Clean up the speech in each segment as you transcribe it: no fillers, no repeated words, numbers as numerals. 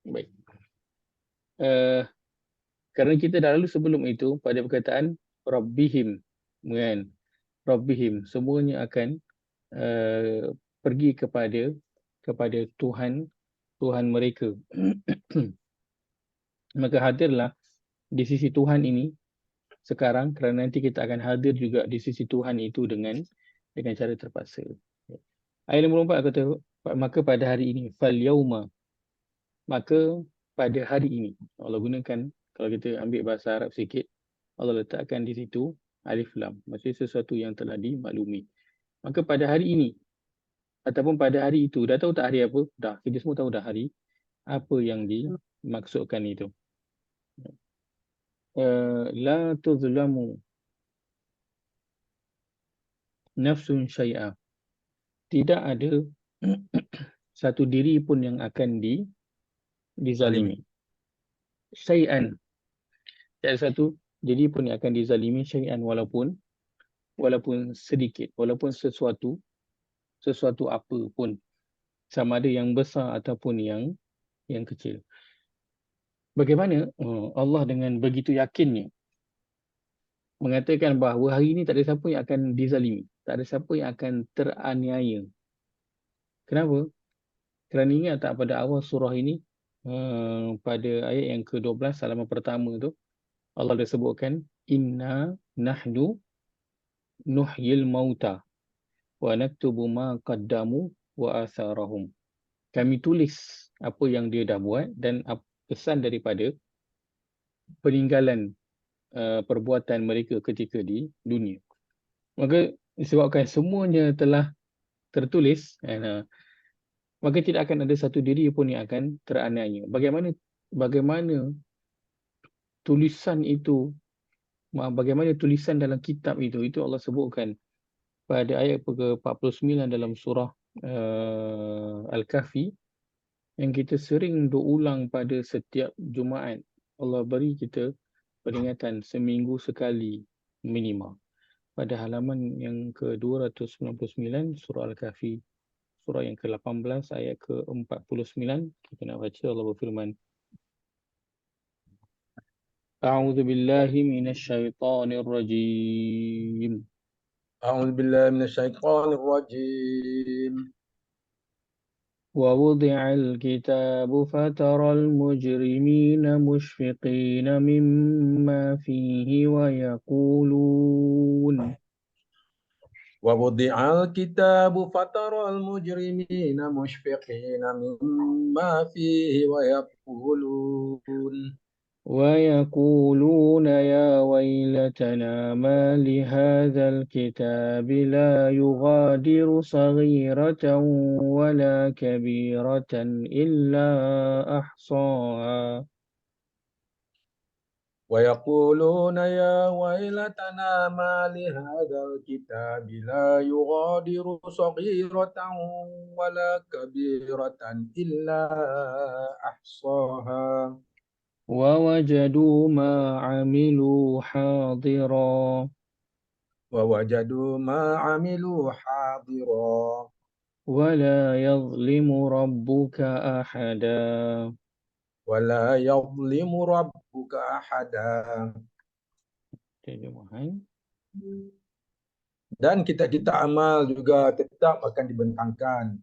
Baik. Uh, kerana kita dah lalu sebelum itu pada perkataan Rabbihim, kan? Rabbihim, semuanya akan pergi kepada Tuhan mereka. Maka hadirlah di sisi Tuhan ini sekarang, kerana nanti kita akan hadir juga di sisi Tuhan itu dengan cara terpaksa. Ayat nombor 4 kata, maka pada hari ini, fal yauma, maka pada hari ini. Allah gunakan, kalau kita ambil bahasa Arab sikit, Allah letakkan di situ alif lam, maksudnya sesuatu yang telah dimaklumi. Maka pada hari ini, ataupun pada hari itu, dah tahu tak hari apa? Dah, kita semua tahu dah hari apa yang dimaksudkan itu. La tuzlamu nafsun syai'a. Tidak ada satu diri pun yang akan dizalimi. Syai'an. Tidak ada satu diri pun yang akan dizalimi syai'an, walaupun sedikit, walaupun sesuatu apa pun, sama ada yang besar ataupun yang kecil. Bagaimana Allah dengan begitu yakinnya mengatakan bahawa hari ini tak ada siapa yang akan dizalimi, tak ada siapa yang akan teraniaya. Kenapa? Kerana ingat tak pada awal surah ini, pada ayat yang ke-12 halaman pertama tu, Allah dah sebutkan inna nahnu nuhyil mauta wa naktubu ma qaddamu wa atharahum. Kami tulis apa yang dia dah buat dan pesan daripada peninggalan perbuatan mereka ketika di dunia. Maka disebabkan semuanya telah tertulis, maka tidak akan ada satu diri pun yang akan teraniaya. Bagaimana tulisan itu, bagaimana tulisan dalam kitab itu Allah sebutkan pada ayat ke-49 dalam surah Al-Kahfi, yang kita sering berulang pada setiap Jumaat. Allah beri kita peringatan seminggu sekali minima. Pada halaman yang ke-299 surah Al-Kahfi, surah yang ke-18 ayat ke-49, kita nak baca. Allah berfirman, A'udzu billahi minasyaitonir rajim. أعوذ بالله من الشيطان الرجيم. ووضع الكتاب فترى المجرمين مشفقين مما فيه ويقولون ووضع الكتاب فترى المجرمين مشفقين مما فيه ويقولون يا ويلتنا ما لهذا الكتاب لا يغادر صغيرة ولا كبيرة إلا أحصاها ويقولون يا ويلتنا ما لهذا الكتاب لا يغادر صغيرة ولا كبيرة إلا أحصاها ووجدوا ما عملوا حاضرا ووجدوا ما عملوا حاضرا ولا يظلم ربك أحدا. ولا يظلم ربك أحدا. Terjemahan. Dan kita-kita amal juga tetap akan dibentangkan.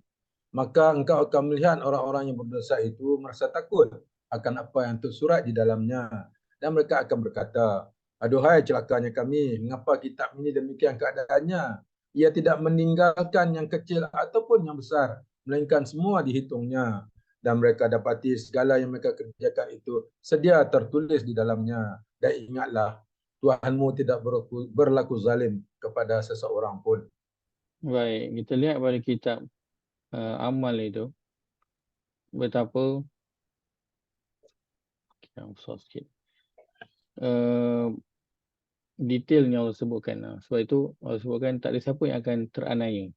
Maka engkau akan melihat orang-orang yang berdosa itu merasa takut akan apa yang tersurat di dalamnya. Dan mereka akan berkata, aduhai celakanya kami, mengapa kitab ini demikian keadaannya? Ia tidak meninggalkan yang kecil ataupun yang besar, melainkan semua dihitungnya. Dan mereka dapati segala yang mereka kerjakan itu sedia tertulis di dalamnya. Dan ingatlah, Tuhanmu tidak berlaku zalim kepada seseorang pun. Baik, kita lihat pada kitab amal itu betapa kita besar sikit. Detailnya Allah sebutkan. Sebab itu Allah sebutkan tak ada siapa yang akan teraniaya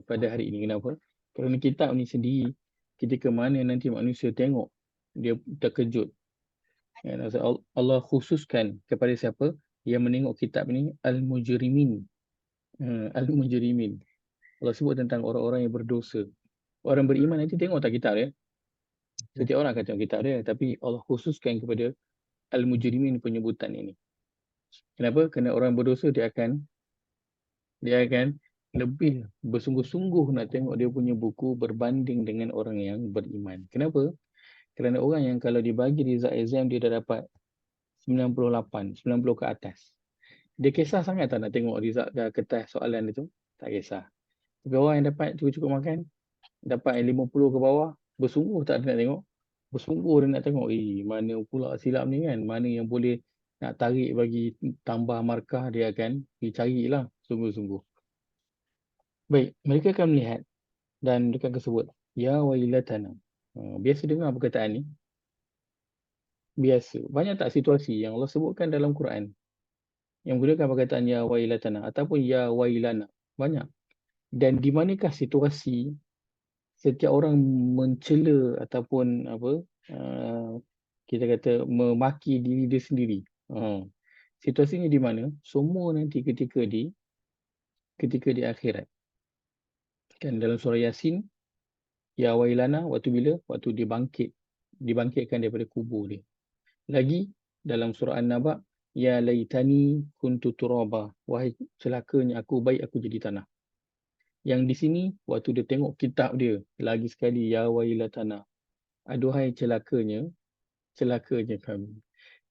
pada hari ini. Kenapa? Kerana kitab ni sendiri, ketika mana nanti manusia tengok, dia terkejut. Allah khususkan kepada siapa yang menengok kitab ni, Al-Mujrimin. Al-Mujrimin. Allah sebut tentang orang-orang yang berdosa. Orang beriman nanti tengok tak kitab ya? Setiap orang akan tengok kitab dia, tapi Allah khususkan kepada al-mujrimin penyebutan ini. Kenapa? Kerana orang berdosa dia akan lebih bersungguh-sungguh nak tengok dia punya buku berbanding dengan orang yang beriman. Kenapa? Kerana orang yang kalau dibagi result exam dia dah dapat 98, 90 ke atas. Dia kisah sangat tak nak tengok result dah kertas soalan itu? Tak kisah. Tapi orang yang dapat cukup-cukup makan, dapat 50 ke bawah, bersungguh tak ada nak tengok. Bersungguh dia nak tengok, mana pula silap ni kan? Mana yang boleh nak tarik bagi tambah markah, dia akan dicarilah sungguh-sungguh. Baik, mereka akan melihat dan mereka akan sebut, Ya wailatana. Biasa dengar perkataan ni? Biasa. Banyak tak situasi yang Allah sebutkan dalam Quran yang menggunakan perkataan Ya wailatana ataupun Ya wailana? Banyak. Dan di manakah situasi setiap orang mencela ataupun apa kita kata memaki diri dia sendiri. Situasinya di mana? Semua nanti ketika di akhirat. Kan dalam surah Yasin, Ya wailana, waktu bila? Waktu dibangkitkan daripada kubur dia. Lagi dalam surah An-Naba, Ya laitani kuntu turaba, wahai celakanya aku, baik aku jadi tanah. Yang di sini, waktu dia tengok kitab dia, lagi sekali, Ya wailatana, aduhai celakanya kami.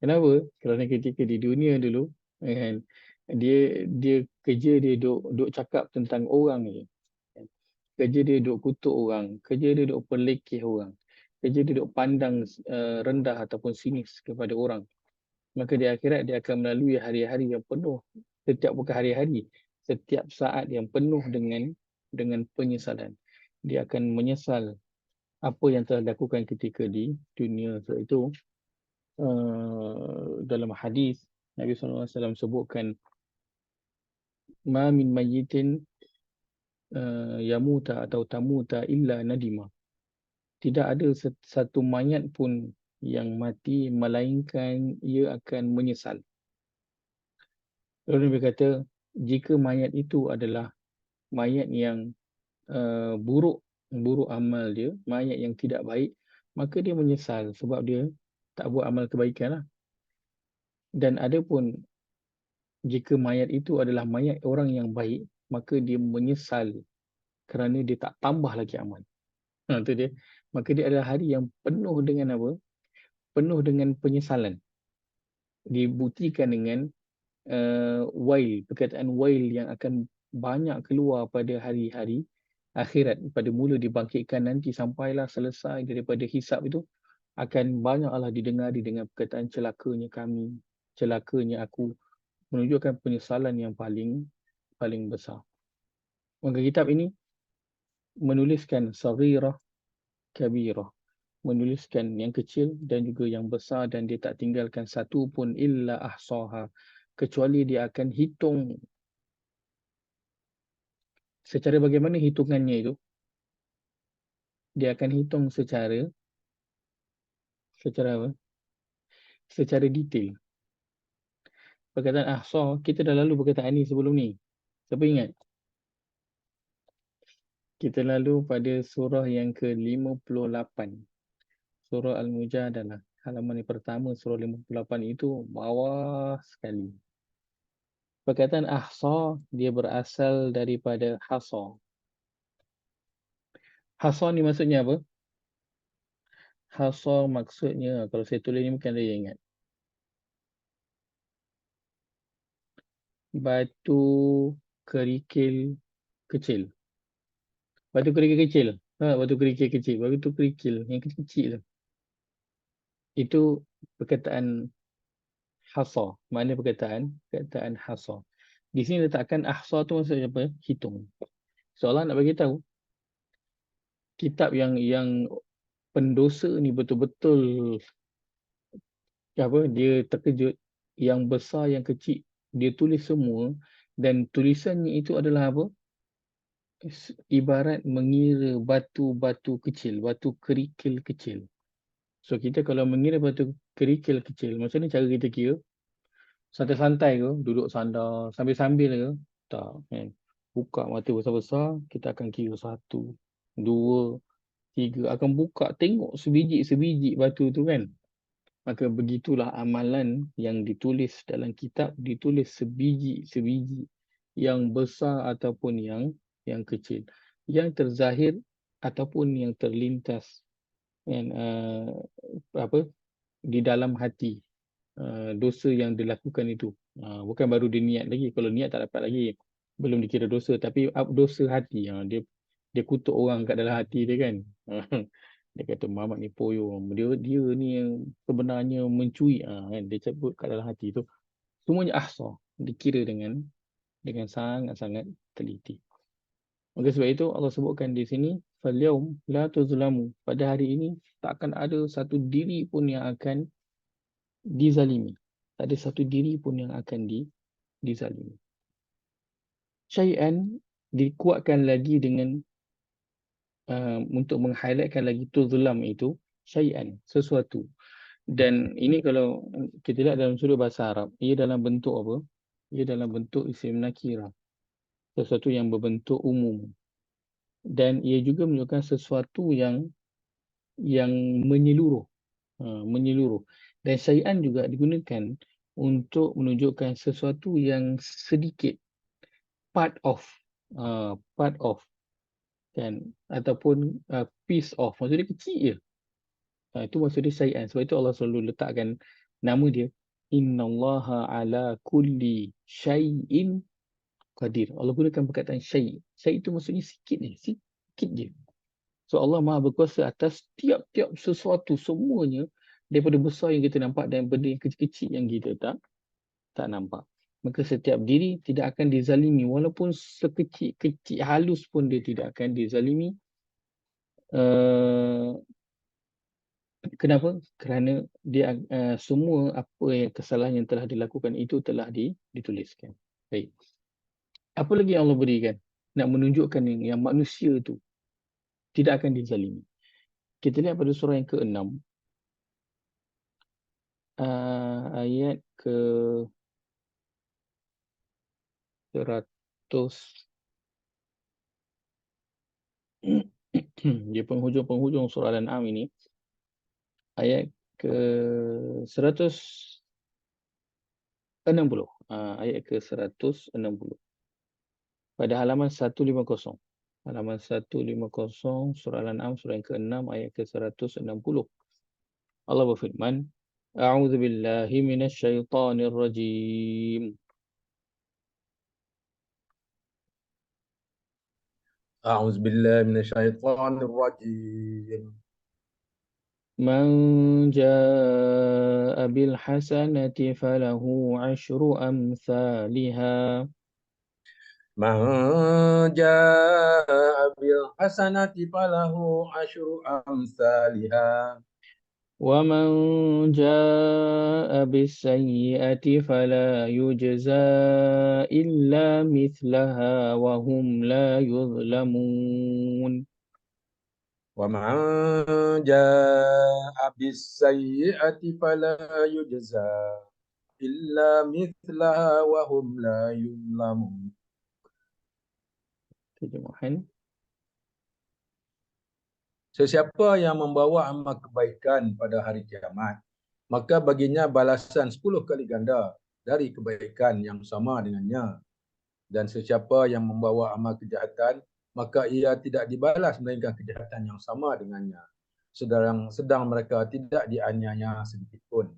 Kenapa? Kerana ketika di dunia dulu, kan, dia kerja dia duk cakap tentang orang je. Kerja dia duk kutuk orang, kerja dia duk pelekeh orang, kerja dia duk pandang rendah ataupun sinis kepada orang. Maka di akhirat dia akan melalui hari-hari yang penuh, bukan hari-hari, setiap saat yang penuh dengan penyesalan. Dia akan menyesal apa yang telah dilakukan ketika di dunia. Sebab itu dalam hadis Nabi SAW sebutkan, Ma min mayyitin yamuta atau tamuta illa nadima. Tidak ada satu mayat pun yang mati melainkan ia akan menyesal. Lalu Nabi kata, jika mayat itu adalah mayat yang buruk amal dia, mayat yang tidak baik, maka dia menyesal sebab dia tak buat amal kebaikan lah. Dan adapun jika mayat itu adalah mayat orang yang baik, maka dia menyesal kerana dia tak tambah lagi amal. Itu dia. Maka dia adalah hari yang penuh dengan apa? Penuh dengan penyesalan. Dibuktikan dengan wail, perkataan wail yang akan banyak keluar pada hari-hari akhirat. Pada mula dibangkitkan nanti sampailah selesai daripada hisab itu, akan banyaklah didengari dengan perkataan celakanya kami, celakanya aku, menunjukkan penyesalan yang paling besar. Maka kitab ini menuliskan saghirah, kabirah, menuliskan yang kecil dan juga yang besar, dan dia tak tinggalkan satu pun illa ahsaha, kecuali dia akan hitung. Secara bagaimana hitungannya itu? Dia akan hitung secara apa? Secara detail. Perkataan ahsa, kita dah lalu perkataan ini sebelum ni. Siapa ingat? Kita lalu pada surah yang ke-58. Surah Al-Mujadalah. Halaman yang pertama surah 58 itu bawah sekali. Perkataan ahsa dia berasal daripada hasa. Hasa ni maksudnya apa? Hasa maksudnya, kalau saya tulis ni mungkin saya ingat, batu kerikil kecil. Batu kerikil kecil. Batu kerikil kecil. Batu kerikil yang kecil-kecil tu. Itu perkataan hasa. Mana perkataan? Perkataan hasa. Di sini letakkan ahsa tu maksudnya apa? Hitung. Seolah nak bagi tahu kitab yang pendosa ni betul-betul apa, dia terkejut, yang besar yang kecil dia tulis semua, dan tulisannya itu adalah apa? Ibarat mengira batu-batu kecil, batu kerikil kecil. So kita kalau mengira batu kerikil kecil, macam ni cara kita kira? Santai-santai ke? Duduk sandar sambil-sambil ke? Tak kan. Buka mata besar-besar, kita akan kira 1, 2, 3 akan buka tengok sebiji-sebiji batu tu kan. Maka begitulah amalan yang ditulis dalam kitab, ditulis sebiji-sebiji yang besar ataupun yang kecil, yang terzahir ataupun yang terlintas kan, apa di dalam hati, dosa yang dilakukan itu. Bukan baru dia niat lagi. Kalau niat tak dapat lagi, belum dikira dosa. Tapi dosa hati, dia kutuk orang kat dalam hati dia kan. Dia kata Muhammad ni poyo, dia ni yang sebenarnya mencuri, kan, dia cabut kat dalam hati tu. Semuanya ahsa, dikira dengan sangat-sangat teliti. Maka sebab itu Allah sebutkan di sini, falyaum la tuzlamu, pada hari ini tak akan ada satu diri pun yang akan dizalimi. Tak ada satu diri pun yang akan dizalimi. Syai'an dikuatkan lagi dengan untuk meng-highlightkan lagi tuzlam itu, syai'an, sesuatu. Dan ini kalau kita lihat dalam sudut bahasa Arab, ia dalam bentuk apa? Ia dalam bentuk isim nakirah. Sesuatu yang berbentuk umum. Dan ia juga menunjukkan sesuatu yang menyeluruh. Menyeluruh. Dan syai'an juga digunakan untuk menunjukkan sesuatu yang sedikit, part of, kan, ataupun piece of, maksudnya kecil je. Itu maksud dia syai'an. Sebab itu Allah selalu letakkan nama dia, innallaha ala kulli syai'in qadir. Allah gunakan perkataan syai'. Syai' itu maksudnya sikit je, sikit je. So Allah Maha berkuasa atas tiap-tiap sesuatu, semuanya, daripada besar yang kita nampak dan benda yang kecil-kecil yang kita tak nampak. Maka setiap diri tidak akan dizalimi, walaupun sekecil-kecil halus pun dia tidak akan dizalimi. Kenapa? Kerana dia semua apa yang kesalahan yang telah dilakukan itu telah dituliskan. Baik. Apa lagi yang Allah berikan? Nak menunjukkan yang manusia itu tidak akan dizalimi. Kita lihat pada surah yang ke-6, ayat ke 100. Dia penghujung surah Al-An'am ini, ayat ke 160. Ayat ke 160. Pada halaman 150. Halaman 150 surah Al-An'am, surah yang ke-6, ayat ke 160. Allah berfirman, A'udzu billahi minasyaitonir rajim. A'udzu billahi minasyaitonir rajim. Man jaa'a bil hasanati falahu 'asyru amsalihha. Man jaa'a bil hasanati falahu asyru amsalihha. ومن جاء بالسيئة فلا يجزى إلا مثلها وهم لا يظلمون. ومن جاء بالسيئة فلا يجزى إلا مثلها وهم لا يظلمون. Terjemahan. Sesiapa yang membawa amal kebaikan pada hari kiamat, maka baginya balasan 10 kali ganda dari kebaikan yang sama dengannya. Dan sesiapa yang membawa amal kejahatan, maka ia tidak dibalas melainkan kejahatan yang sama dengannya. Sedang mereka tidak dianiaya sedikit pun.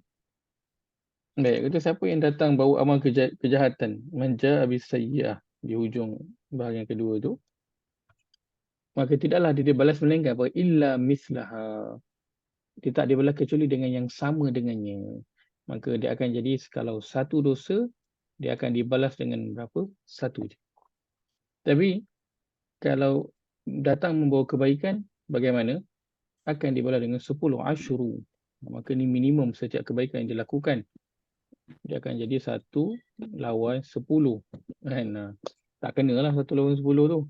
Baik, kata siapa yang datang bawa amal kejahatan, manja habis sayyi'ah, di hujung bahagian kedua tu, maka tidaklah dia dibalas melainkan apa? Illa mislaha. Dia tak dibalas kecuali dengan yang sama dengannya. Maka dia akan jadi, kalau satu dosa, dia akan dibalas dengan berapa? Satu je. Tapi kalau datang membawa kebaikan, bagaimana? Akan dibalas dengan 10 asyru. Maka ni minimum setiap kebaikan yang dilakukan. Dia akan jadi 1 lawan 10. Kan? Tak kenalah 1 lawan 10 tu.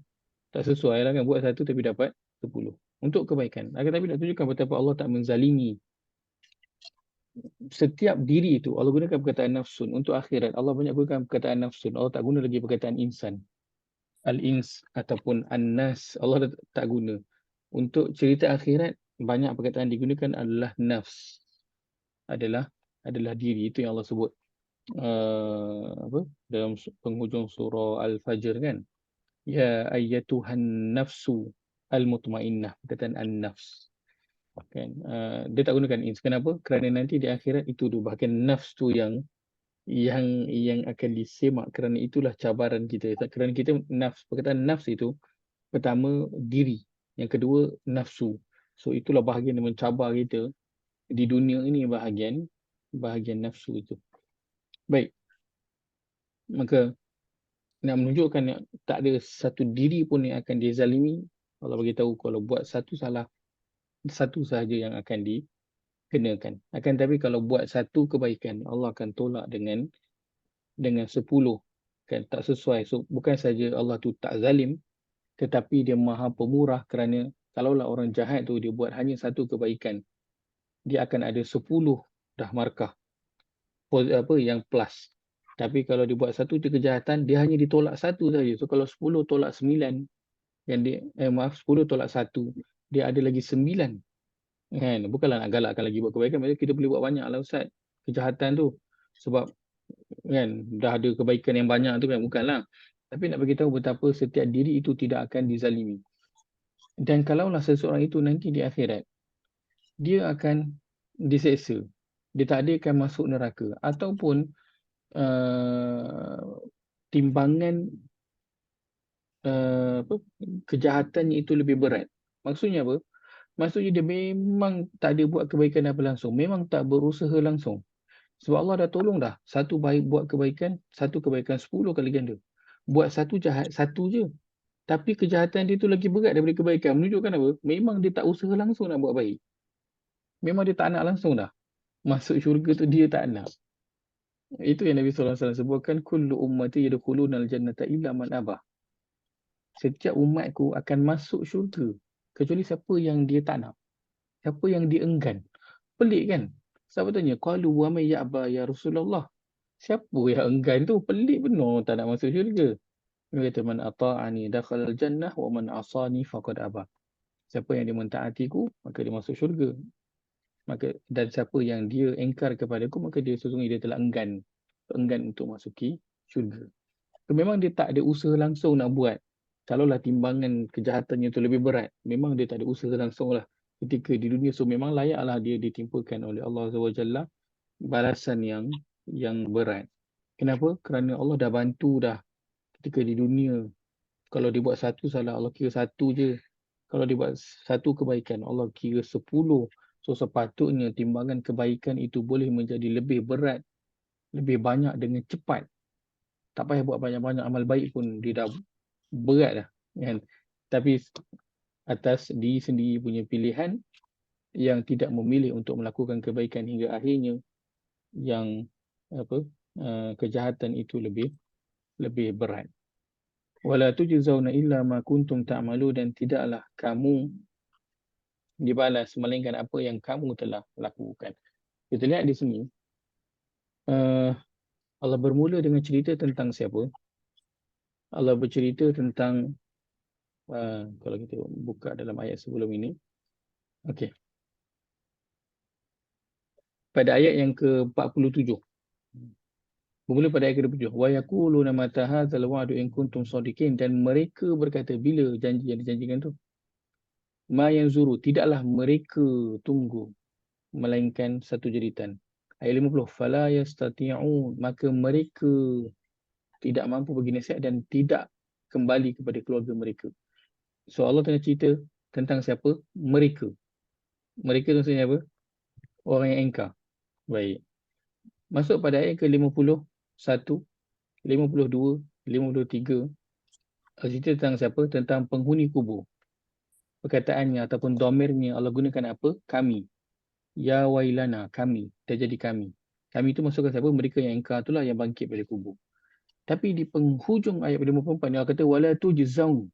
Tak sesuai lah kan, buat 1 tapi dapat 10. Untuk kebaikan. Akan tapi nak tunjukkan betapa Allah tak menzalimi setiap diri itu. Allah gunakan perkataan nafsun. Untuk akhirat, Allah banyak gunakan perkataan nafsun. Allah tak guna lagi perkataan insan. Al-ins ataupun an-nas, Allah tak guna. Untuk cerita akhirat, banyak perkataan digunakan adalah nafs, adalah diri. Itu yang Allah sebut apa dalam penghujung surah Al-Fajr kan. Ya ayyatuhan nafsu al-mutmainnah, perkataan an-nafs kan. Dia tak gunakan ins. Kenapa? Kerana nanti di akhirat itu tu bahkan nafs tu yang akan disemak, kerana itulah cabaran kita. Kerana kita nafs, perkataan nafs itu pertama diri, yang kedua nafsu. So itulah bahagian yang mencabar kita di dunia ini, bahagian nafsu itu. Baik, maka nak menunjukkan yang tak ada satu diri pun yang akan dizalimi, Allah bagi tahu kalau buat satu salah, satu sahaja yang akan dikenakan. Akan tapi kalau buat satu kebaikan, Allah akan tolak dengan 10 kan, tak sesuai. So bukan saja Allah tu tak zalim, tetapi dia maha pemurah, kerana kalaulah orang jahat tu dia buat hanya satu kebaikan, dia akan ada 10 dah markah apa yang plus. Tapi kalau dia buat satu kejahatan, dia hanya ditolak satu saja. So kalau 10 tolak 9, yang dia maaf 10 tolak satu, dia ada lagi 9 kan. Bukanlah nak galakkan lagi buat kebaikan, maksudnya kita boleh buat banyak lah Ustaz kejahatan tu, sebab kan dah ada kebaikan yang banyak tu kan, bukanlah. Tapi nak bagi tahu betapa setiap diri itu tidak akan dizalimi. Dan kalaulah seseorang itu nanti di akhirat dia akan diseksa, dia tak ada akan masuk neraka, ataupun timbangan apa, kejahatannya itu lebih berat. Maksudnya apa? Maksudnya dia memang tak ada buat kebaikan apa langsung, memang tak berusaha langsung. Sebab Allah dah tolong dah. Satu baik buat kebaikan, satu kebaikan 10 kali ganda. Buat satu jahat, satu je. Tapi kejahatan dia tu lagi berat daripada kebaikan. Menunjukkan apa? Memang dia tak usaha langsung nak buat baik. Memang dia tak nak langsung dah. Masuk syurga tu dia tak nak. Itu yang Nabi SAW sebutkan, kullu ummati yadkhulunal jannata illa man abah. Setiap umatku akan masuk syurga kecuali siapa yang dia tak nak, siapa yang dia enggan. Pelik kan? Sahabat tanya, qalu wa may ya'ba ya Rasulullah. Siapa yang enggan tu? Pelik benar tak nak masuk syurga. Dia kata, man ata'ani dakhalal jannah wa man asani faqad aba. Siapa yang dia mentaatiku, maka dia masuk syurga. Dan siapa yang dia engkar kepadaku, maka dia sesungguhnya dia telah enggan untuk masuki syurga. Memang dia tak ada usaha langsung nak buat. Kalaulah timbangan kejahatannya itu lebih berat, memang dia tak ada usaha langsung lah ketika di dunia. So memang layaklah dia ditimpakan oleh Allah SWT balasan yang berat. Kenapa? Kerana Allah dah bantu dah ketika di dunia. Kalau dia buat satu salah, Allah kira satu je. Kalau dia buat satu kebaikan, Allah kira 10. So sepatutnya timbangan kebaikan itu boleh menjadi lebih berat, lebih banyak dengan cepat. Tak payah buat banyak-banyak amal baik pun dia dah berat dah kan. Tapi atas diri sendiri punya pilihan yang tidak memilih untuk melakukan kebaikan hingga akhirnya, yang apa kejahatan itu lebih berat. Wala tujzauna illa ma kuntum ta'malu, dan tidaklah kamu dibalas melainkan apa yang kamu telah lakukan. Kita lihat di sini Allah bermula dengan cerita tentang siapa? Allah bercerita tentang kalau kita buka dalam ayat sebelum ini. Okey. Pada ayat yang ke-47. Bermula pada ayat ke-27. Wa yaquluna mata hadzal wa'du in kuntum shadiqin, dan mereka berkata, bila janji yang dijanjikan tu? Ma yanzuru, tidaklah mereka tunggu melainkan satu jeritan. Ayat 50. Fala yastati'un, maka mereka tidak mampu bagi nasihat dan tidak kembali kepada keluarga mereka. So Allah tengah cerita tentang siapa? Mereka. Mereka tu maksudnya apa? Orang yang engkar. Baik. Masuk pada ayat ke-51, 52, 53. Cerita tentang siapa? Tentang penghuni kubur. Perkataannya ataupun domirnya Allah gunakan apa? Kami. Ya wailana, kami. Dia jadi kami. Kami itu masukkan siapa? Mereka yang engkar itulah yang bangkit dari kubur. Tapi di penghujung ayat 54 ni Allah kata wala tujzaun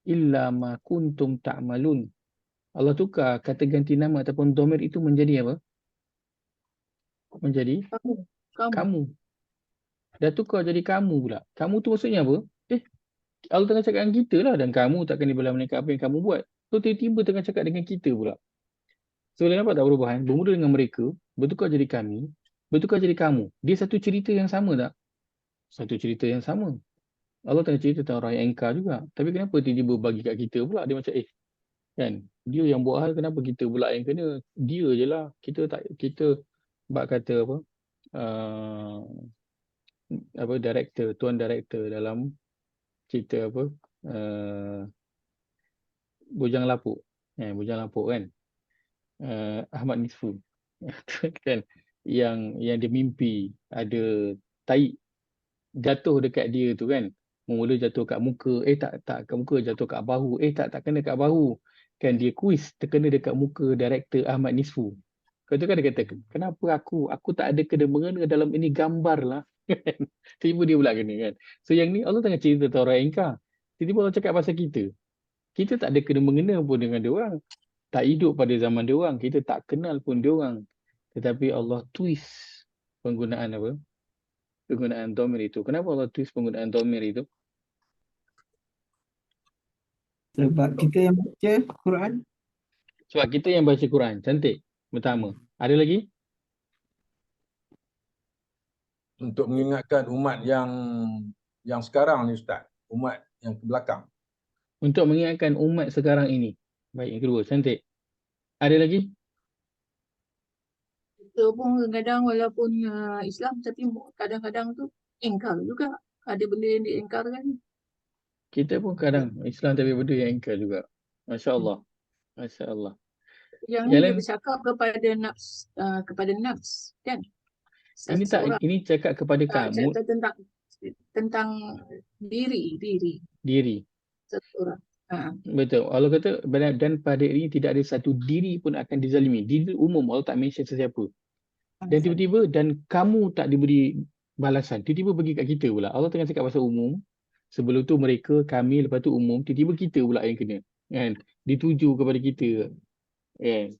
illa ma kuntum ta'malun. Allah tukar kata ganti nama ataupun domir itu menjadi apa? Menjadi kamu. Dah tukar jadi kamu pula. Kamu tu maksudnya apa? Allah tengah cakap dengan kita lah, dan kamu takkan dibalas melainkan apa yang kamu buat. So tiba-tiba tengah cakap dengan kita pula. So boleh nampak tak perubahan? Bermula dengan mereka, bertukar jadi kami, bertukar jadi kamu. Dia satu cerita yang sama tak? Satu cerita yang sama. Allah tengah cerita tentang orang yang engkar juga. Tapi kenapa tiba-tiba bagi kat kita pula? Dia macam kan? Dia yang buat hal, kenapa kita pula yang kena? Dia je lah. Kita tak, kita bak kata apa? Uh, apa director, tuan director dalam cerita apa? Uh, Bujang Lapuk. Bujang Lapuk kan? Ahmad Nisfu. Kan? Yang dia mimpi ada tai jatuh dekat dia tu kan. Mula jatuh kat muka, tak kat muka, jatuh kat bahu, tak kena kat bahu. Kan dia kuis terkena dekat muka director Ahmad Nisfu. Kau tu kan dia kata, kenapa aku tak ada kena-mengena dalam ini gambar lah. Tiba dia pula kena kan. So yang ni Allah tengah cerita tentang orang engkar. Tiba-tiba Allah cakap pasal kita. Kita tak ada kena-mengena pun dengan dia orang. Tak hidup pada zaman dia orang. Kita tak kenal pun dia orang. Tetapi Allah twist penggunaan apa? Penggunaan dhamir itu. Kenapa Allah twist penggunaan dhamir itu? Sebab kita yang baca Quran. Sebab kita yang baca Quran. Cantik. Pertama. Ada lagi? Untuk mengingatkan umat yang sekarang ni Ustaz, umat yang ke belakang. Untuk mengingatkan umat sekarang ini. Baik, yang kedua. Cantik. Ada lagi? Kita pun kadang walaupun Islam tapi kadang-kadang tu engkar juga. Ada benda yang diengkarkan. Kita pun kadang Islam tapi benda yang engkar juga. Masya Allah. Masya Allah. Yang ni Yang dia lain, bercakap kepada nafs kan. ini tak, Seseorang ini cakap kepada kamu, cerita tentang diri diri. seseorang. Betul. Allah kata, dan pada ini tidak ada satu diri pun akan dizalimi. Diri umum, Allah tak mention sesiapa. Dan tiba-tiba, dan kamu tak diberi balasan. Tiba-tiba bagi kat kita pula. Allah tengah cakap pasal umum. Sebelum tu mereka, kami, lepas tu umum. Tiba-tiba kita pula yang kena. Kan? Dituju kepada kita. Kan?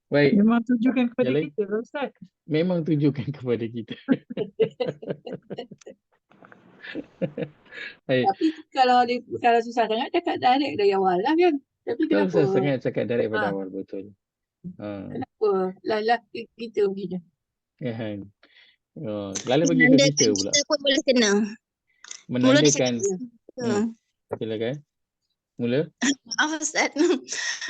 Baik. Memang tujukan kepada Yang lain? kita Ustaz. Memang tujukan kepada kita. Baik. Tapi kalau susah sangat cakap direct dari awal lah kan. Tapi Kalau kenapa? saya sangat cakap direct pada awal, betul. Kenapa? Lah kita begini. Kan? Lalu bagi ke kita pula. Kita pun boleh kena. Menandakan. Silakan. Mula. Maaf Ustaz. Silakan.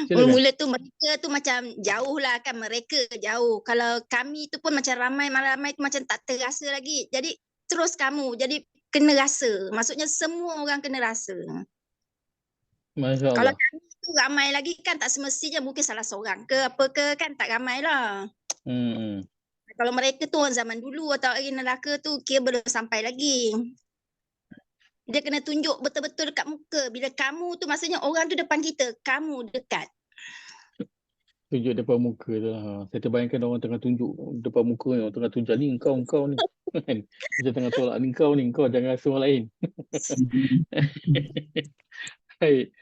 Mula-mula tu mereka tu macam jauh lah kan. Mereka jauh. Kalau kami tu pun macam ramai tu macam tak terasa lagi. Jadi terus kamu. Jadi kena rasa. Maksudnya semua orang kena rasa. Masya Kalau Allah. kami tu ramai lagi kan tak semestinya mungkin salah seorang ke apa ke kan tak ramai lah. Kalau mereka tu orang zaman dulu atau hari neraka tu kira belum sampai lagi. Dia kena tunjuk betul-betul dekat muka. Bila kamu tu maksudnya orang tu depan kita. Kamu dekat. Tunjuk depan muka tu. Saya terbayangkan orang tengah tunjuk depan muka ni. Orang tengah tunjuk ni engkau ni. Macam tengah tolak ni engkau jangan rasa orang lain. Baik.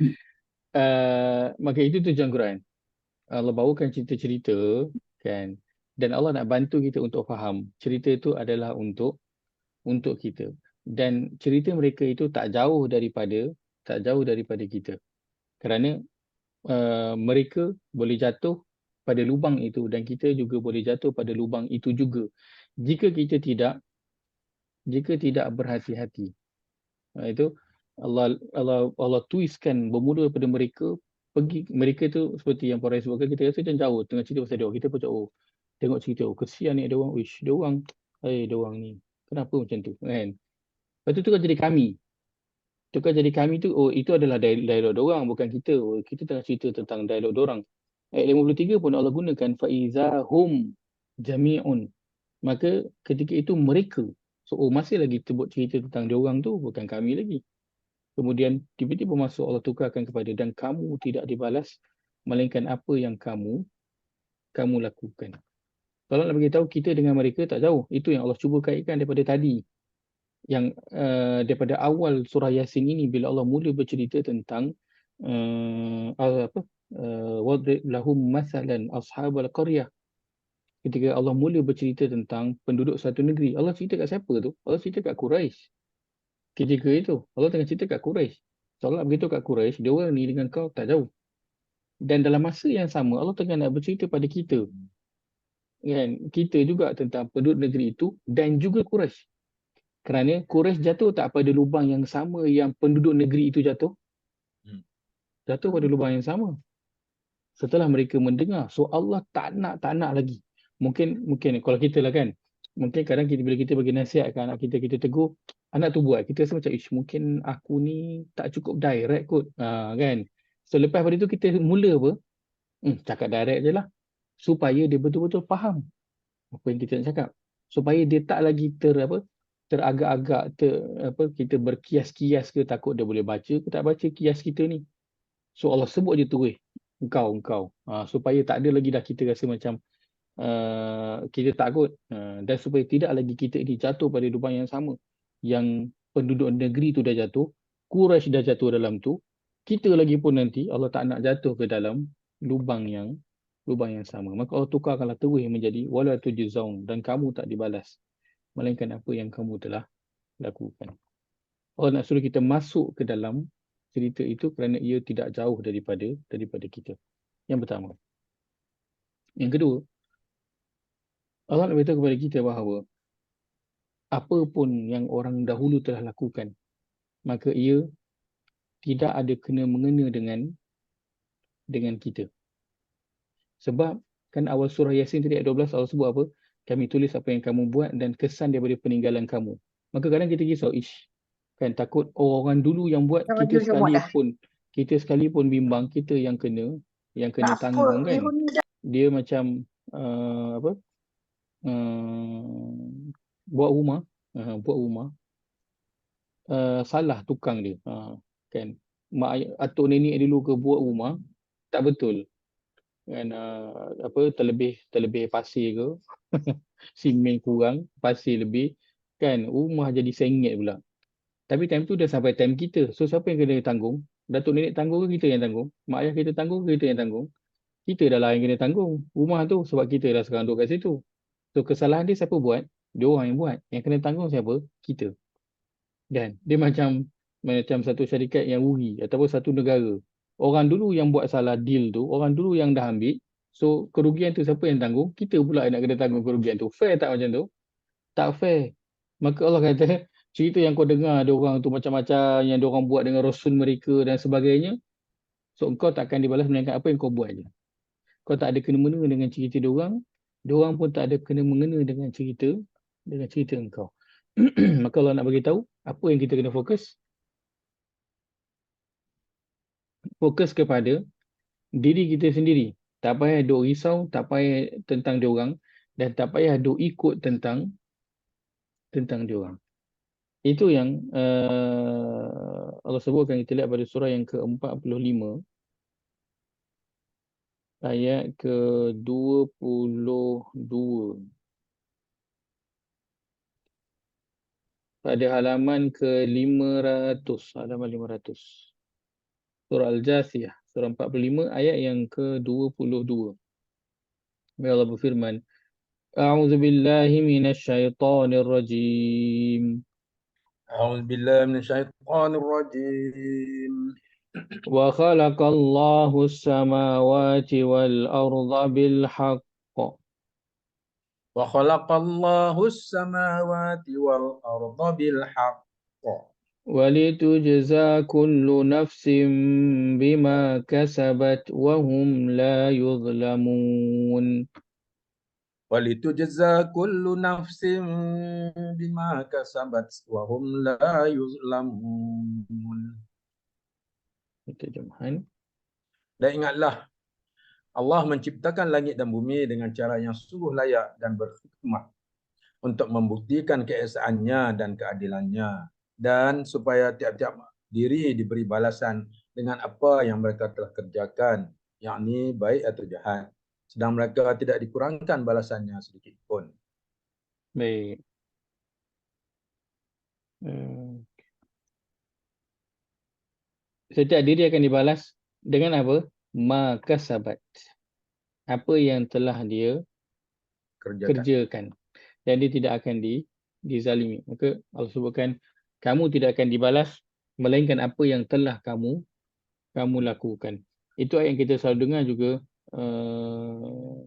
Maka itu tujuan Quran. Allah bawakan cerita-cerita kan. Dan Allah nak bantu kita untuk faham. Cerita itu adalah untuk kita. Dan cerita mereka itu tak jauh daripada kita. Kerana mereka boleh jatuh pada lubang itu dan kita juga boleh jatuh pada lubang itu juga. Jika kita tidak berhati-hati. Itu Allah twistkan bermula daripada mereka tu seperti yang para sebutkan, kita rasa macam jauh tengah cerita pasal dia. Kita pun tengok cerita, kesian ni dia orang, dia orang ni. Kenapa macam tu kan? Lepas tu tukar jadi kami. Itu adalah dialog diorang, bukan kita. Kita tengah cerita tentang dialog diorang. Ayat 53 pun Allah gunakan faiza hum jami'un. Maka ketika itu mereka. So masih lagi sebut cerita tentang diorang tu, bukan kami lagi. Kemudian tiba-tiba masuk Allah tukarkan kepada dan kamu tidak dibalas melainkan apa yang kamu lakukan. Kalau nak beritahu kita dengan mereka tak jauh. Itu yang Allah cuba kaitkan daripada tadi. Yang daripada awal surah Yasin ini bila Allah mula bercerita tentang wadrib lahum masalan ashabal qaryah. Ketika Allah mula bercerita tentang penduduk satu negeri, Allah cerita kat siapa tu? Allah cerita kat Quraisy. Ketika itu Allah tengah cerita kat Quraisy. Kalau nak beritahu kat Quraisy, dia orang ni dengan kau tak jauh. Dan dalam masa yang sama Allah tengah nak bercerita pada kita, kan, kita juga tentang penduduk negeri itu dan juga Quraisy. Kerana Quraisy jatuh tak pada lubang yang sama yang penduduk negeri itu jatuh? Jatuh pada lubang yang sama. Setelah mereka mendengar, so Allah tak nak lagi. Mungkin kalau kita lah kan, mungkin kadang bila kita bagi nasihat ke anak kita, kita tegur, anak tu buat, kita rasa macam, mungkin aku ni tak cukup direct kot, kan. So lepas pada tu kita mula apa? Cakap direct je lah, supaya dia betul-betul faham apa yang kita nak cakap, supaya dia tak lagi teragak-agak kita berkias-kias ke, takut dia boleh baca ke tak baca kias kita ni. So Allah sebut je terus, engkau, supaya tak ada lagi dah kita rasa macam kita takut, dan supaya tidak lagi kita ini jatuh pada lubang yang sama yang penduduk negeri tu dah jatuh, Quraisy dah jatuh dalam tu, kita lagi pun nanti Allah tak nak jatuh ke dalam lubang yang sama. Maka Allah tukarkanlah terus menjadi wala tujzaun, dan kamu tak dibalas melainkan apa yang kamu telah lakukan. Allah nak suruh kita masuk ke dalam cerita itu kerana ia tidak jauh daripada kita. Yang pertama. Yang kedua, Allah nak beritahu kepada kita bahawa apa pun yang orang dahulu telah lakukan, maka ia tidak ada kena-mengena dengan kita. Sebab kan awal surah Yasin tadi ayat 12 Allah sebut apa? Kami tulis apa yang kamu buat dan kesan daripada peninggalan kamu. Maka kadang kita risau, kan takut orang dulu yang buat, kita sekalipun bimbang, kita yang kena tanggung kan. Dia macam buat rumah salah tukang dia, kan, mak atuk nenek dulu ke buat rumah tak betul kan, terlebih pasir ke simen kurang, pasir lebih, kan, rumah jadi sengit pula. Tapi time tu dah sampai time kita, so siapa yang kena tanggung? Datuk nenek tanggung ke kita yang tanggung? Mak ayah kita tanggung ke kita yang tanggung? Kita dah lah yang kena tanggung rumah tu, sebab kita dah sekarang duduk kat situ. So kesalahan dia siapa buat? Dia orang yang buat. Yang kena tanggung siapa? Kita. Dan dia macam satu syarikat yang rugi ataupun satu negara. Orang dulu yang buat salah deal tu, orang dulu yang dah ambil. So kerugian tu siapa yang tanggung? Kita pula yang nak kena tanggung kerugian tu. Fair tak macam tu? Tak fair. Maka Allah kata, cerita yang kau dengar ada orang tu macam-macam yang dia orang buat dengan rasul mereka dan sebagainya. So engkau tak akan dibalas melainkan apa yang kau buat je. Kau tak ada kena-mengena dengan cerita dia orang pun tak ada kena-mengena dengan cerita engkau. Maka Allah nak bagi tahu apa yang kita kena fokus. Fokus kepada diri kita sendiri. Tak payah duk risau, tak payah tentang dia orang, dan tak payah duk ikut tentang dia orang. Itu yang Allah sebutkan. Kita lihat pada surah yang ke-45 ayat ke-22. Pada halaman ke-500, halaman 500. Surah Al-Jasiyah, surah 45 ayat yang ke-22. Allah berfirman, A'udzu billahi minasyaitonir rajim. A'udzu billahi minasyaitonir rajim. Wa khalaqallahu as-samawati wal arda bil haqq. Wa khalaqallahu as-samawati wal arda bil haqq. وَلِتُجْزَى كُلُّ نَفْسٍ بِمَا كَسَبَتْ وَهُمْ لَا يُظْلَمُونَ. وَلِتُجْزَى كُلُّ نَفْسٍ بِمَا كَسَبَتْ وَهُمْ لَا يُظْلَمُونَ. Terjemahan. Dan ingatlah, Allah menciptakan langit dan bumi dengan cara yang sungguh layak dan berhikmah untuk membuktikan keesaannya dan keadilannya, dan supaya tiap-tiap diri diberi balasan dengan apa yang mereka telah kerjakan, yakni baik atau jahat, sedang mereka tidak dikurangkan balasannya sedikit pun. Baik. Setiap diri akan dibalas dengan apa? Ma kasabat. Apa yang telah dia kerjakan. Dan dia tidak akan dizalimi. Maka Allah sebutkan, kamu tidak akan dibalas melainkan apa yang telah kamu lakukan. Itu ayat yang kita selalu dengar juga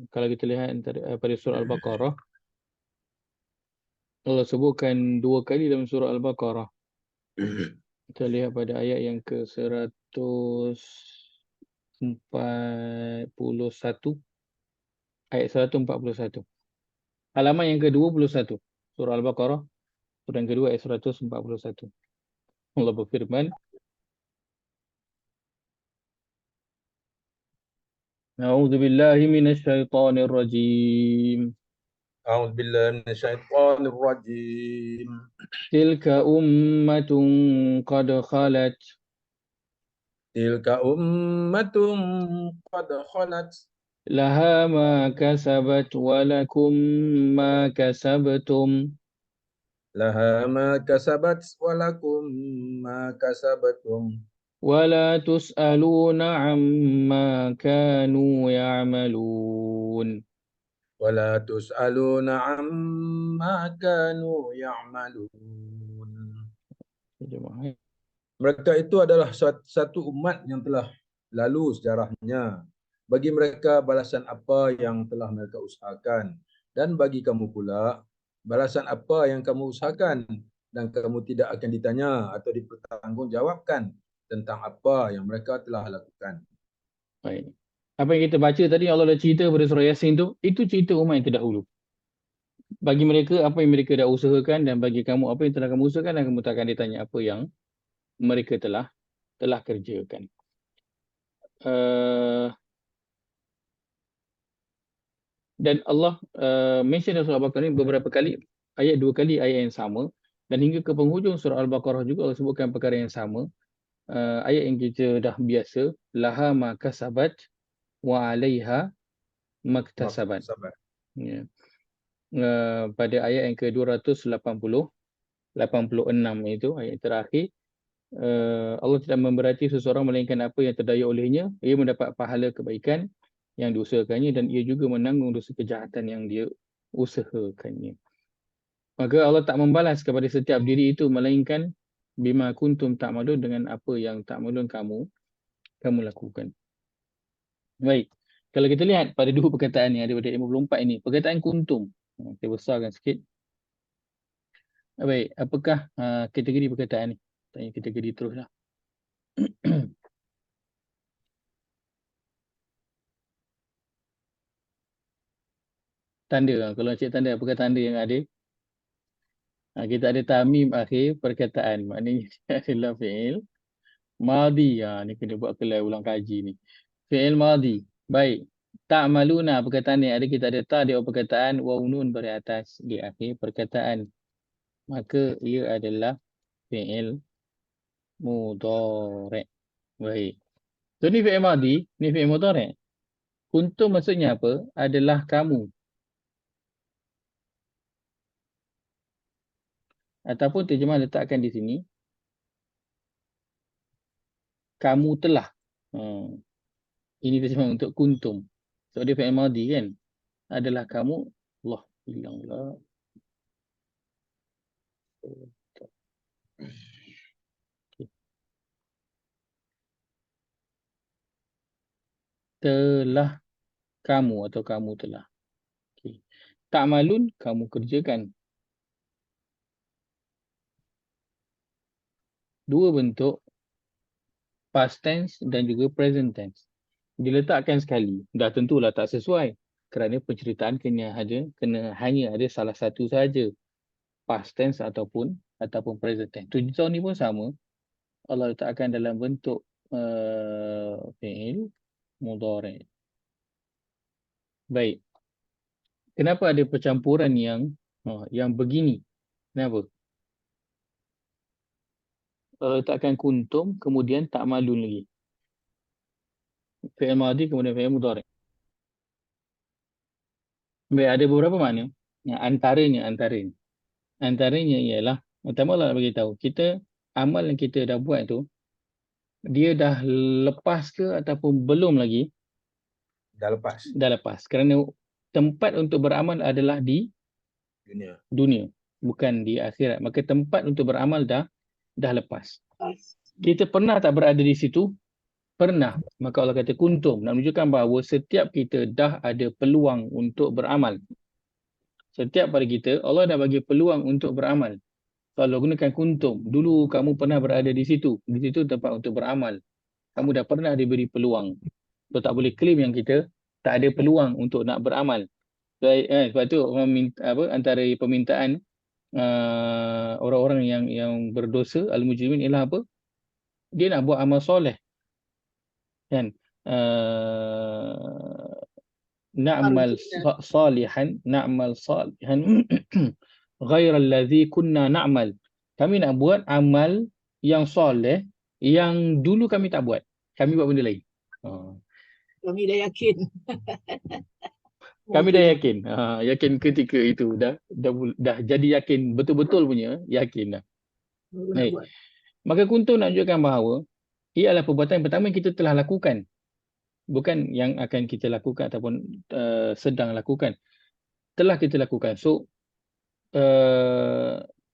kalau kita lihat pada surah Al-Baqarah. Allah sebutkan 2 kali dalam surah Al-Baqarah. Kita lihat pada ayat yang ke-141. Ayat 141. Halaman yang ke-21. Surah Al-Baqarah. Surah yang kedua ayat 141. Allah berfirman. A'udzu billahi minasyaitonir rajim. أعوذ بالله من الشيطان الرجيم. تلك أمة قد خلت تلك أمة قد خلت لها ما كسبت ولكم ما كسبتم لها ما كسبت ولكم ما كسبتم ولا تسألون عما كانوا يعملون. ولا تسألون عما كانوا يعملون. Mereka itu adalah satu umat yang telah lalu sejarahnya. Bagi mereka balasan apa yang telah mereka usahakan. Dan bagi kamu pula, balasan apa yang kamu usahakan. Dan kamu tidak akan ditanya atau dipertanggungjawabkan tentang apa yang mereka telah lakukan. Baik. Apa yang kita baca tadi, Allah dah cerita pada surah Yasin tu, itu cerita umat yang terdahulu. Bagi mereka, apa yang mereka dah usahakan, dan bagi kamu, apa yang telah kamu usahakan, dan kamu tak akan ditanya apa yang mereka telah kerjakan. Dan Allah mention dalam surah Al-Baqarah ini beberapa kali, ayat 2 kali ayat yang sama, dan hingga ke penghujung surah Al-Baqarah juga Allah sebutkan perkara yang sama. Ayat yang kita dah biasa, laha ma kasabat wa 'alaiha maktasabat. Ya. Pada ayat yang ke-286 itu ayat terakhir, Allah tidak memberati seseorang melainkan apa yang terdaya olehnya, ia mendapat pahala kebaikan yang diusahakannya dan ia juga menanggung dosa kejahatan yang dia usahakannya. Maka Allah tak membalas kepada setiap diri itu melainkan bima kuntum ta'malun, dengan apa yang ta'malun kamu lakukan. Baik. Kalau kita lihat pada dua perkataan ni, ada pada 54 ini, perkataan kuntum. Kita besarkan sikit. Baik, apakah kategori perkataan ni? Tanya kategori teruslah. Tanda, kalau cik tanda, apakah tanda yang ada? Kita ada tamim akhir perkataan, maknanya adalah fi'il madhi. Ni kena buat kelai ulang kaji ni. Fi'il madhi. Baik. Ta'maluna perkataan ni, kita ada ta di awal perkataan, wa nun beri atas di akhir perkataan. Maka ia adalah fi'il mudhari'. Baik. So ni fi'il madhi, ni fi'il mudhari'. Kuntum maksudnya apa? Adalah kamu. Ataupun terjemah letakkan di sini, kamu telah. Ini terjemah untuk kuntum. So dia fi'il madhi kan? Adalah kamu. Allah hilanglah. Okay. Telah kamu atau kamu telah. Okay. Ta'malun, kamu kerjakan. Dua bentuk, past tense dan juga present tense. Diletakkan sekali, dah tentulah tak sesuai. Kerana penceritaan kena hanya ada salah satu sahaja. Past tense ataupun present tense. Tujuan ni pun sama. Allah letakkan dalam bentuk fi'il mudhari'. Baik. Kenapa ada percampuran yang begini? Kenapa? Letakkan kuntum, kemudian ta'malun lagi. Fi'il madhi, kemudian fi'il mudhari'. Baik, ada beberapa makna. Antaranya ialah, pertama Allah nak beritahu, kita, amal yang kita dah buat tu, dia dah lepas ke ataupun belum lagi? Dah lepas. Dah lepas. Kerana tempat untuk beramal adalah di dunia, bukan di akhirat. Maka tempat untuk beramal dah lepas. Kita pernah tak berada di situ? pernah, maka Allah kata kuntum, nak menunjukkan bahawa setiap kita dah ada peluang untuk beramal. Setiap pada kita, Allah dah bagi peluang untuk beramal. Kalau gunakan kuntum, dulu kamu pernah berada di situ tempat untuk beramal. Kamu dah pernah diberi peluang. So tak boleh claim yang kita tak ada peluang untuk nak beramal. Sebab tu orang minta, antara permintaan orang-orang yang berdosa, al-mujrimin, ialah apa? Dia nak buat amal soleh. Kan? Na'mal salihan ghairal ladzi kunna na'mal. Kami nak buat amal yang soleh yang dulu kami tak buat. Kami buat benda lain. Kami dah yakin. Kami dah yakin. Yakin ketika itu dah jadi yakin betul-betul punya yakin dah. Baik. Maka kuntum nak tunjukkan bahawa ia adalah perbuatan yang pertama yang kita telah lakukan. Bukan yang akan kita lakukan ataupun sedang lakukan. Telah kita lakukan. So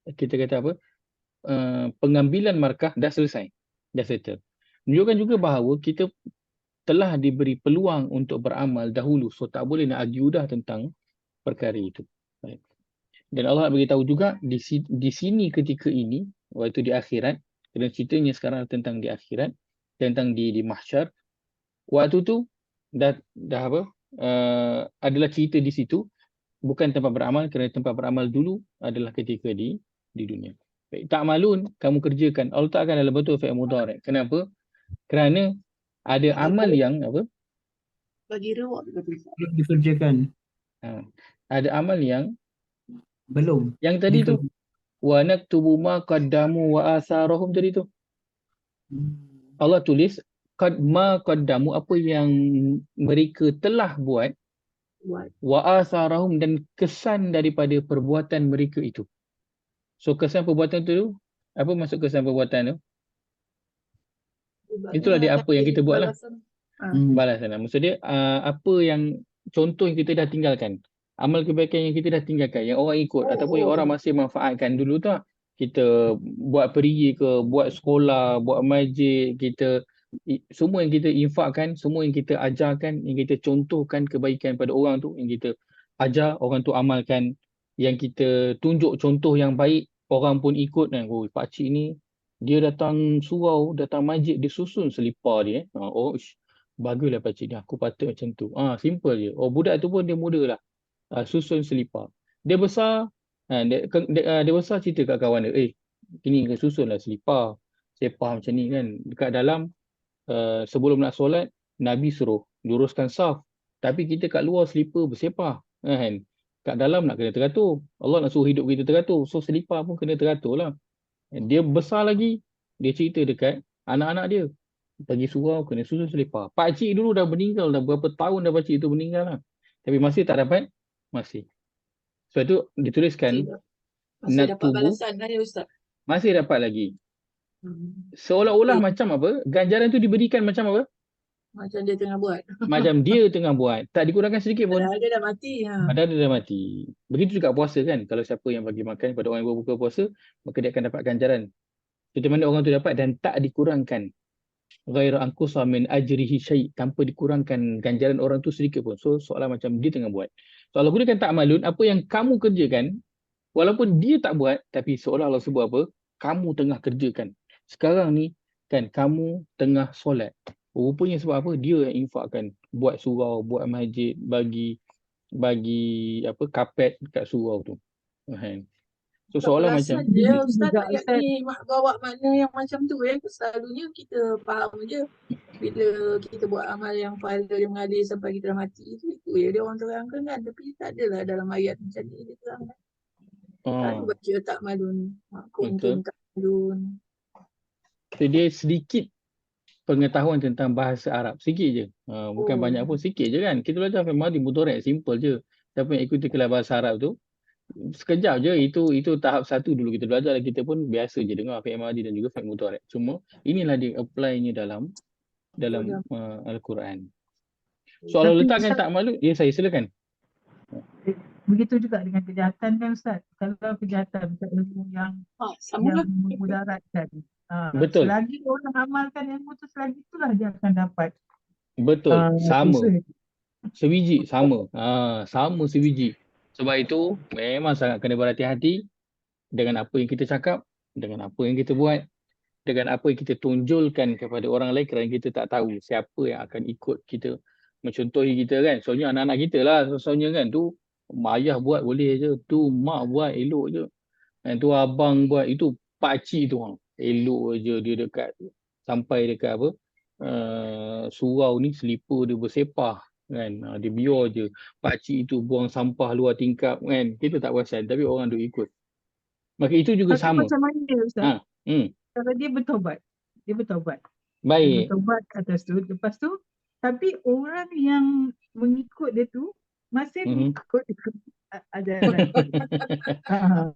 kita kata apa? Pengambilan markah dah selesai. Dah settle. Menunjukkan juga bahawa kita telah diberi peluang untuk beramal dahulu. So tak boleh nak argue dah tentang perkara itu. Baik. Dan Allah beritahu juga di sini ketika ini, waktu di akhirat, dan ceritanya sekarang tentang di akhirat, tentang di mahsyar. Waktu tu dah apa? Adalah cerita di situ, bukan tempat beramal, kerana tempat beramal dulu adalah ketika di dunia. Baik, tak malun kamu kerjakan. Allah tak akan dalam bentuk fi'il mudhari'. Kenapa? Kerana ada amal yang apa? Bagi reward Belum dikerjakan. Ada amal yang Belum. yang tadi tu wa naktubu ma qaddamu wa atharahum tadi tu. Allah tulis ma qaddamu, apa yang mereka telah buat, wa atharahum, dan kesan daripada perbuatan mereka itu. So kesan perbuatan tu apa maksud kesan perbuatan tu? Itulah dia apa yang kita buat lah. Balasan. Maksud dia apa yang contoh yang kita dah tinggalkan. Amal kebaikan yang kita dah tinggalkan, yang orang ikut ataupun yang orang masih manfaatkan dulu tu. Kita buat perigi ke, buat sekolah, buat masjid, kita semua yang kita infakkan, semua yang kita ajarkan, yang kita contohkan kebaikan pada orang tu, yang kita ajar orang tu amalkan, yang kita tunjuk contoh yang baik, orang pun ikut kan. Oh, pakcik ni dia datang surau, datang masjid, dia susun selipar dia. Baguslah pakcik ni, aku patut macam tu. Simple je. Budak tu pun dia muda lah. Susun selipar. Dia besar, dia besar cerita kat kawan dia, ini kena susun lah selipar. Sepah macam ni kan. Dekat dalam, sebelum nak solat, Nabi suruh luruskan saf. Tapi kita kat luar selipar bersepah. Kan? Kat dalam nak kena teratur. Allah nak suruh hidup kita teratur. So selipar pun kena teratur lah. Dia besar lagi, dia cerita dekat anak-anak dia. Pergi surau, kena susun selipar. Pakcik dulu dah meninggal, dah berapa tahun dah pakcik itu meninggal lah. Tapi masih tak dapat, masih. Sebab tu dituliskan, masih dapat balasan kan ya Ustaz? Masih dapat lagi. Seolah-olah macam apa, ganjaran tu diberikan macam apa? Macam dia tengah buat. Macam dia tengah buat. Tak dikurangkan sedikit pun. Padahal dia dah mati. Padahal dia dah mati. Begitu juga puasa kan. Kalau siapa yang bagi makan pada orang yang berbuka puasa, maka dia akan dapat ganjaran. Seperti mana orang tu dapat dan tak dikurangkan. Ghairu anqusa min ajrihi syai', tanpa dikurangkan ganjaran orang tu sedikit pun. So soalan macam dia tengah buat. So Allah gunakan ta'malun, apa yang kamu kerjakan, walaupun dia tak buat, tapi seolah Allah sebut apa? Kamu tengah kerjakan. Sekarang ni kan kamu tengah solat. Rupanya sebab apa? Dia yang infakkan, buat surau, buat masjid, bagi apa, kapet dekat surau tu. So soalan macam dia Ustaz tak yakni bawa makna yang macam tu ya. Selalunya kita faham je bila kita buat amal yang pahala yang mengalir sampai kita dah mati itu ya dia orang terangkan kan, tapi tak adalah dalam ayat macam ni dia terangkan. Tak baca tak malun, kuntum tak malun. So dia sedikit pengetahuan tentang bahasa Arab, sikit je. Bukan banyak pun, sikit je kan. Kita belajar fi'il madhi mudhari', simple je. Siapa yang ikuti kelas bahasa Arab tu, sekejap je, itu tahap satu dulu kita belajar, dan kita pun biasa je dengar fi'il madhi dan juga fi'il mudhari'. Cuma inilah dia apply-nya dalam Al-Quran. Soal letakkan tak malu, ya saya silakan. Begitu juga dengan kejahatan kan Ustaz. Kalau kejahatan ilmu yang sama mudaratkan, Betul. Selagi orang amalkan ilmu tu, selagi itulah dia akan dapat Betul. Sama. dosa. Sebiji. Sama. Sama sebiji. Sebab itu memang sangat kena berhati-hati dengan apa yang kita cakap, dengan apa yang kita buat, dengan apa yang kita tunjulkan kepada orang lain, kerana kita tak tahu siapa yang akan ikut kita, mencontohi kita kan. Soalnya anak-anak kita lah soalnya kan, tu ayah buat boleh je, tu mak buat elok je, dan tu abang buat, itu pakcik tu elok je dia dekat sampai dekat apa, surau ni selipar dia bersepah kan. Dia biar je pakcik itu buang sampah luar tingkap kan, kita tak perasan tapi orang duk ikut. Maka itu juga Tapi sama. macam mana Ustaz? Kalau dia bertaubat, dia Baik. bertaubat atas tu, lepas tu tapi orang yang mengikut dia tu masih mengikut ajaran.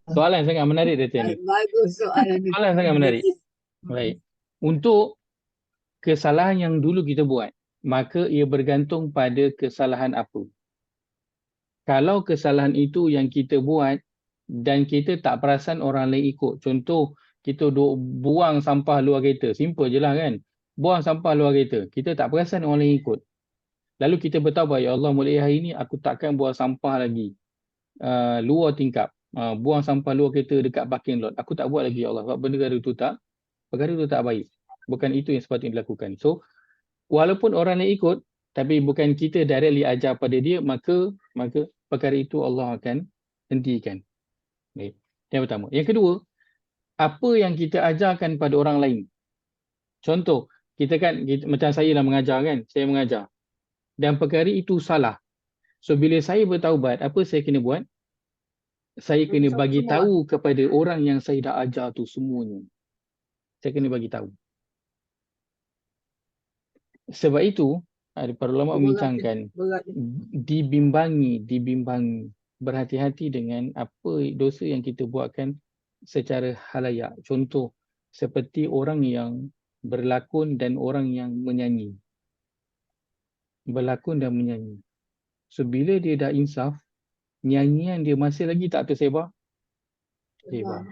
Soalan sangat menarik Datin ni. Bagus soalan ni. Soalan sangat menarik. Baik. Untuk kesalahan yang dulu kita buat, maka ia bergantung pada kesalahan apa. Kalau kesalahan itu yang kita buat dan kita tak perasan orang lain ikut. Contoh, kita buang sampah luar kereta. Simple je lah kan. Buang sampah luar kereta. Kita tak perasan orang lain ikut. Lalu kita bertaubat, ya Allah, mulai hari ini aku takkan buang sampah lagi luar tingkap. Buang sampah luar kereta dekat parking lot. Aku tak buat lagi, ya Allah. Sebab perkara itu tak baik. Bukan itu yang sepatutnya dilakukan. So, walaupun orang lain ikut, tapi bukan kita directly ajar pada dia, maka perkara itu Allah akan hentikan. Baik. Yang pertama. Yang kedua, apa yang kita ajarkan pada orang lain. Contoh, macam saya lah mengajar kan, saya mengajar. Dan perkara itu salah. So, bila saya bertaubat, apa saya kena buat? Saya kena bagi tahu kepada orang yang saya dah ajar tu semuanya. Saya kena bagi tahu. Sebab itu, para ulama membincangkan, dibimbangi, berhati-hati dengan apa dosa yang kita buatkan secara halayak. Contoh, seperti orang yang berlakon dan orang yang menyanyi. Berlakon dan menyanyi. So, bila dia dah insaf, nyanyian dia masih lagi tak tersebar? Sebar.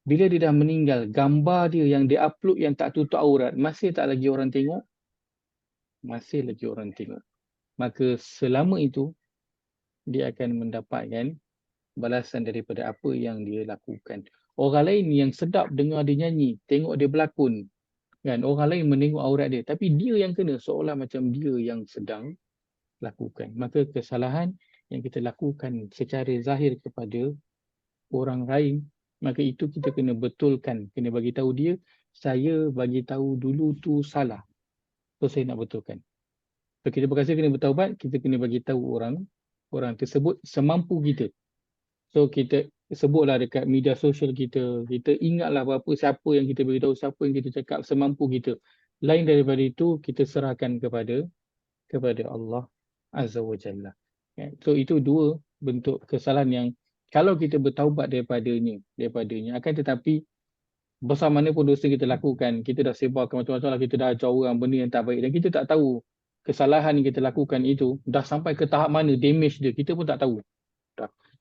Bila dia dah meninggal, gambar dia yang dia upload yang tak tutup aurat, masih tak lagi orang tengok? Masih lagi orang tengok. Maka selama itu, dia akan mendapatkan balasan daripada apa yang dia lakukan. Orang lain yang sedap dengar dia nyanyi, tengok dia berlakon, kan? Orang lain menengok aurat dia, tapi dia yang kena, seolah macam dia yang sedang lakukan. Maka kesalahan yang kita lakukan secara zahir kepada orang lain, maka itu kita kena betulkan, kena bagi tahu dia, saya bagi tahu dulu tu salah. So saya nak betulkan. So kita berkata kena bertaubat, kita kena bagi tahu orang tersebut semampu kita. So kita sebutlah dekat media sosial kita ingatlah siapa yang kita beritahu, siapa yang kita cakap, semampu kita. Lain daripada itu, kita serahkan kepada Allah Azza wa Jalla. So itu dua bentuk kesalahan yang kalau kita bertaubat daripadanya, akan tetapi besar mana pun dosa kita lakukan, kita dah sebarkan macam-macam lah, kita dah ajar orang benda yang tak baik dan kita tak tahu kesalahan yang kita lakukan itu dah sampai ke tahap mana damage dia, kita pun tak tahu.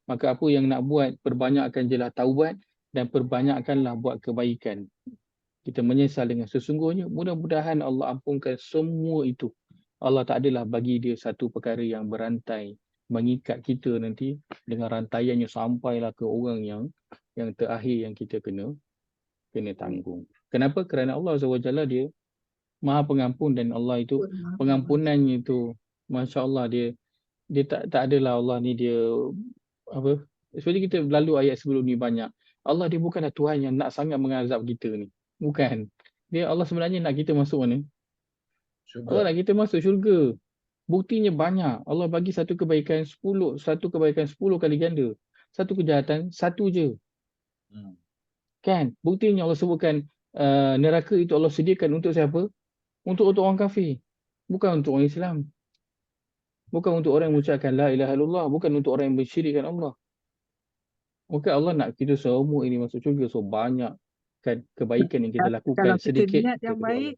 Maka apa yang nak buat, perbanyakkan je lah taubat dan perbanyakkanlah buat kebaikan. Kita menyesal dengan sesungguhnya, mudah-mudahan Allah ampunkan semua itu. Allah tak adalah bagi dia satu perkara yang berantai, mengikat kita nanti dengan rantaiannya sampailah ke orang yang terakhir yang kita kena tanggung. Kenapa? Kerana Allah SWT dia Maha Pengampun, dan Allah itu pengampunannya itu, Masya Allah, dia tak adalah Allah ni dia apa? Seperti kita lalu ayat sebelum ni banyak. Allah dia bukanlah Tuhan yang nak sangat mengazab kita ni. Bukan. Allah sebenarnya nak kita masuk mana? Syurga. Allah nak kita masuk syurga. Buktinya banyak. Allah bagi satu kebaikan 10 kali ganda. Satu kejahatan 1 je. Kan? Buktinya Allah sebutkan neraka itu Allah sediakan untuk siapa? Untuk orang kafir. Bukan untuk orang Islam. Bukan untuk orang yang mengucapkan la ilaha illallah, bukan untuk orang yang bersyirikkan Allah. Maka Allah nak kita semua ini masuk syurga. So banyak kan kebaikan yang kita lakukan kalau sedikit. Kita niat yang baik,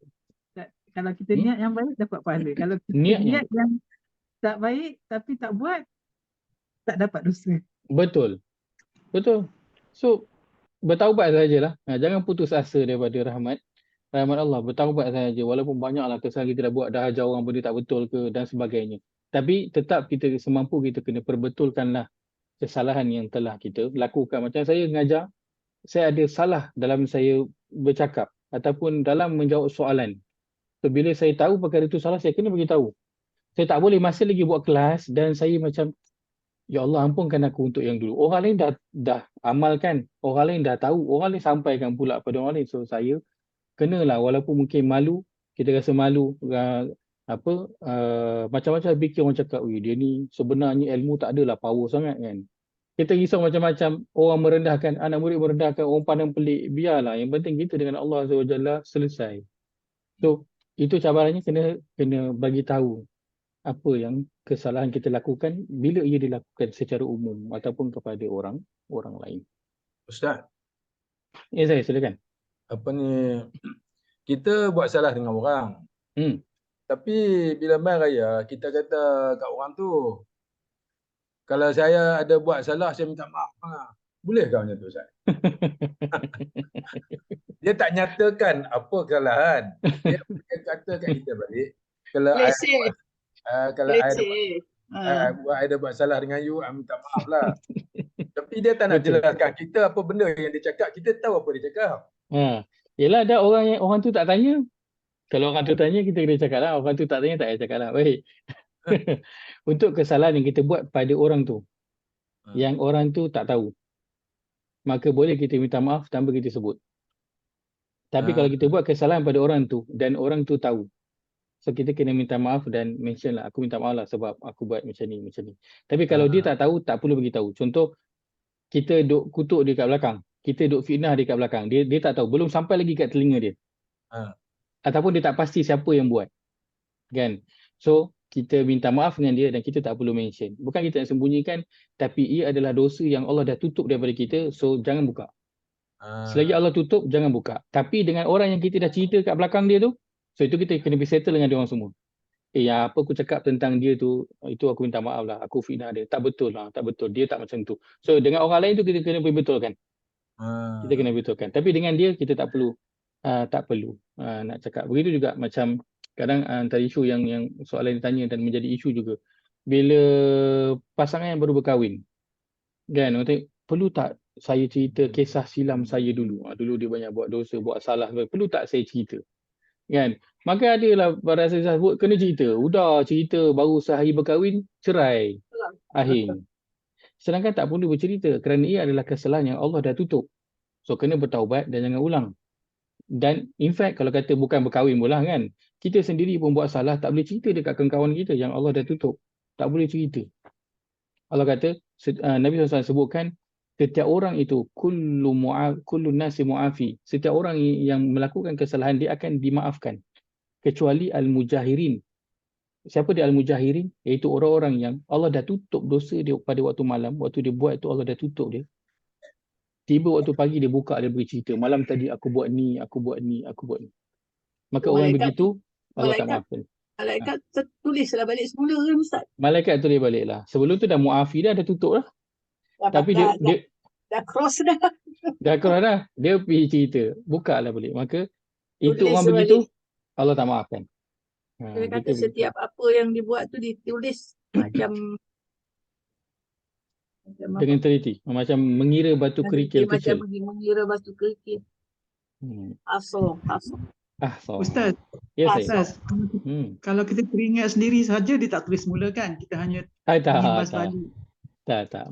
kalau kita niat yang baik dapat pahala. Kalau kita niat yang tak baik tapi tak buat, tak dapat dosa. Betul. So bertaubat sajalah. Jangan putus asa daripada rahmat Allah. Bertaubat saja. Walaupun banyaklah kesalahan kita dah buat, dah ajar orang benda tak betul ke dan sebagainya. Tapi tetap kita semampu kita kena perbetulkanlah kesalahan yang telah kita lakukan. Macam saya mengajar, saya ada salah dalam saya bercakap ataupun dalam menjawab soalan. So, bila saya tahu perkara itu salah, saya kena beritahu. Saya tak boleh masih lagi buat kelas dan saya macam, ya Allah ampunkan aku untuk yang dulu. Orang lain dah amalkan, orang lain dah tahu, orang lain sampaikan pula pada orang lain. So saya kenalah, walaupun mungkin malu, kita rasa malu, macam-macam fikir orang cakap, dia ni sebenarnya ilmu tak adalah power sangat kan. Kita risau macam-macam, orang merendahkan, anak murid merendahkan, orang pandang pelik, biarlah. Yang penting kita dengan Allah Azza wa Jalla selesai. So itu cabarannya, kena bagi tahu apa yang kesalahan kita lakukan bila ia dilakukan secara umum ataupun kepada orang lain. Ustaz, Ya, saya silakan. apa ni, kita buat salah dengan orang. Tapi bila main raya, kita kata kat orang tu, kalau saya ada buat salah, saya minta maaf. Boleh kau macam tu, Ustaz? Dia tak nyatakan apa kesalahan. Dia kata kat kita balik, kalau ada buat salah dengan you, minta maaf lah. Tapi dia tak nak jelaskan kita apa benda yang dia cakap. Kita tahu apa dia cakap. Yelah, ada orang tu tak tanya. Kalau orang tu tanya, kita kena cakap lah. Orang tu tak tanya, tak payah cakap lah. Baik. Untuk kesalahan yang kita buat pada orang tu, yang orang tu tak tahu, maka boleh kita minta maaf tanpa kita sebut. Tapi kalau kita buat kesalahan pada orang tu dan orang tu tahu, so kita kena minta maaf dan mention lah, aku minta maaf lah sebab aku buat macam ni. Tapi kalau dia tak tahu, tak perlu beritahu. Contoh, kita duk kutuk dia kat belakang, kita duk fitnah dia kat belakang, dia tak tahu, belum sampai lagi kat telinga dia. Ataupun dia tak pasti siapa yang buat. Kan? So, kita minta maaf dengan dia dan kita tak perlu mention. Bukan kita nak sembunyikan, tapi ia adalah dosa yang Allah dah tutup daripada kita, so jangan buka. Selagi Allah tutup, jangan buka. Tapi dengan orang yang kita dah cerita kat belakang dia tu, so itu kita kena settle dengan dia orang semua. Yang apa aku cakap tentang dia tu, itu aku minta maaf lah, aku fitnah dia. Tak betul lah, tak betul. Dia tak macam tu. So dengan orang lain tu kita kena betulkan. Kita kena betulkan. Tapi dengan dia, kita tak perlu nak cakap. Begitu juga macam kadang antara isu yang soalan ditanya dan menjadi isu juga. Bila pasangan yang baru berkahwin, kan, perlu tak saya cerita kisah silam saya dulu? Dulu dia banyak buat dosa, buat salah. Perlu tak saya cerita? Kan? Maka adalah para asas sebut kena cerita. Udah cerita baru sehari berkahwin, cerai. Akhir. Sedangkan tak perlu bercerita kerana ia adalah kesalahan yang Allah dah tutup. So kena bertaubat dan jangan ulang. Dan in fact kalau kata bukan berkahwin pula kan, kita sendiri pun buat salah, tak boleh cerita dekat kawan-kawan kita yang Allah dah tutup. Tak boleh cerita. Allah kata, Nabi SAW sebutkan, setiap orang itu kullu nasi mu'afi. Setiap orang yang melakukan kesalahan dia akan dimaafkan. Kecuali al-mujahirin. Siapa dia al-mujahirin? Iaitu orang-orang yang Allah dah tutup dosa dia pada waktu malam. Waktu dia buat itu Allah dah tutup dia. Tiba waktu pagi dia buka, dia beri cerita. Malam tadi aku buat ni, aku buat ni, aku buat ni. Maka orang begitu Allah tak maafkan. Malaikat tulislah balik semula kan Ustaz? Malaikat tulis balik lah. Sebelum tu dah mu'afi dah tutup lah. Tapi dia dah cross dah. Dah cross dah. Dia pergi cerita. Buka lah balik. Maka itu orang begitu, Allah tak maafkan. Dia kata setiap apa yang dibuat tu ditulis macam dengan teliti. Macam mengira batu kerikil kecil. Macam mengira batu kerikil. Asal. Ustaz, ya, Ustaz, kalau kita teringat sendiri saja dia tak tulis mula kan? Kita hanya mengimbas balik. Tak.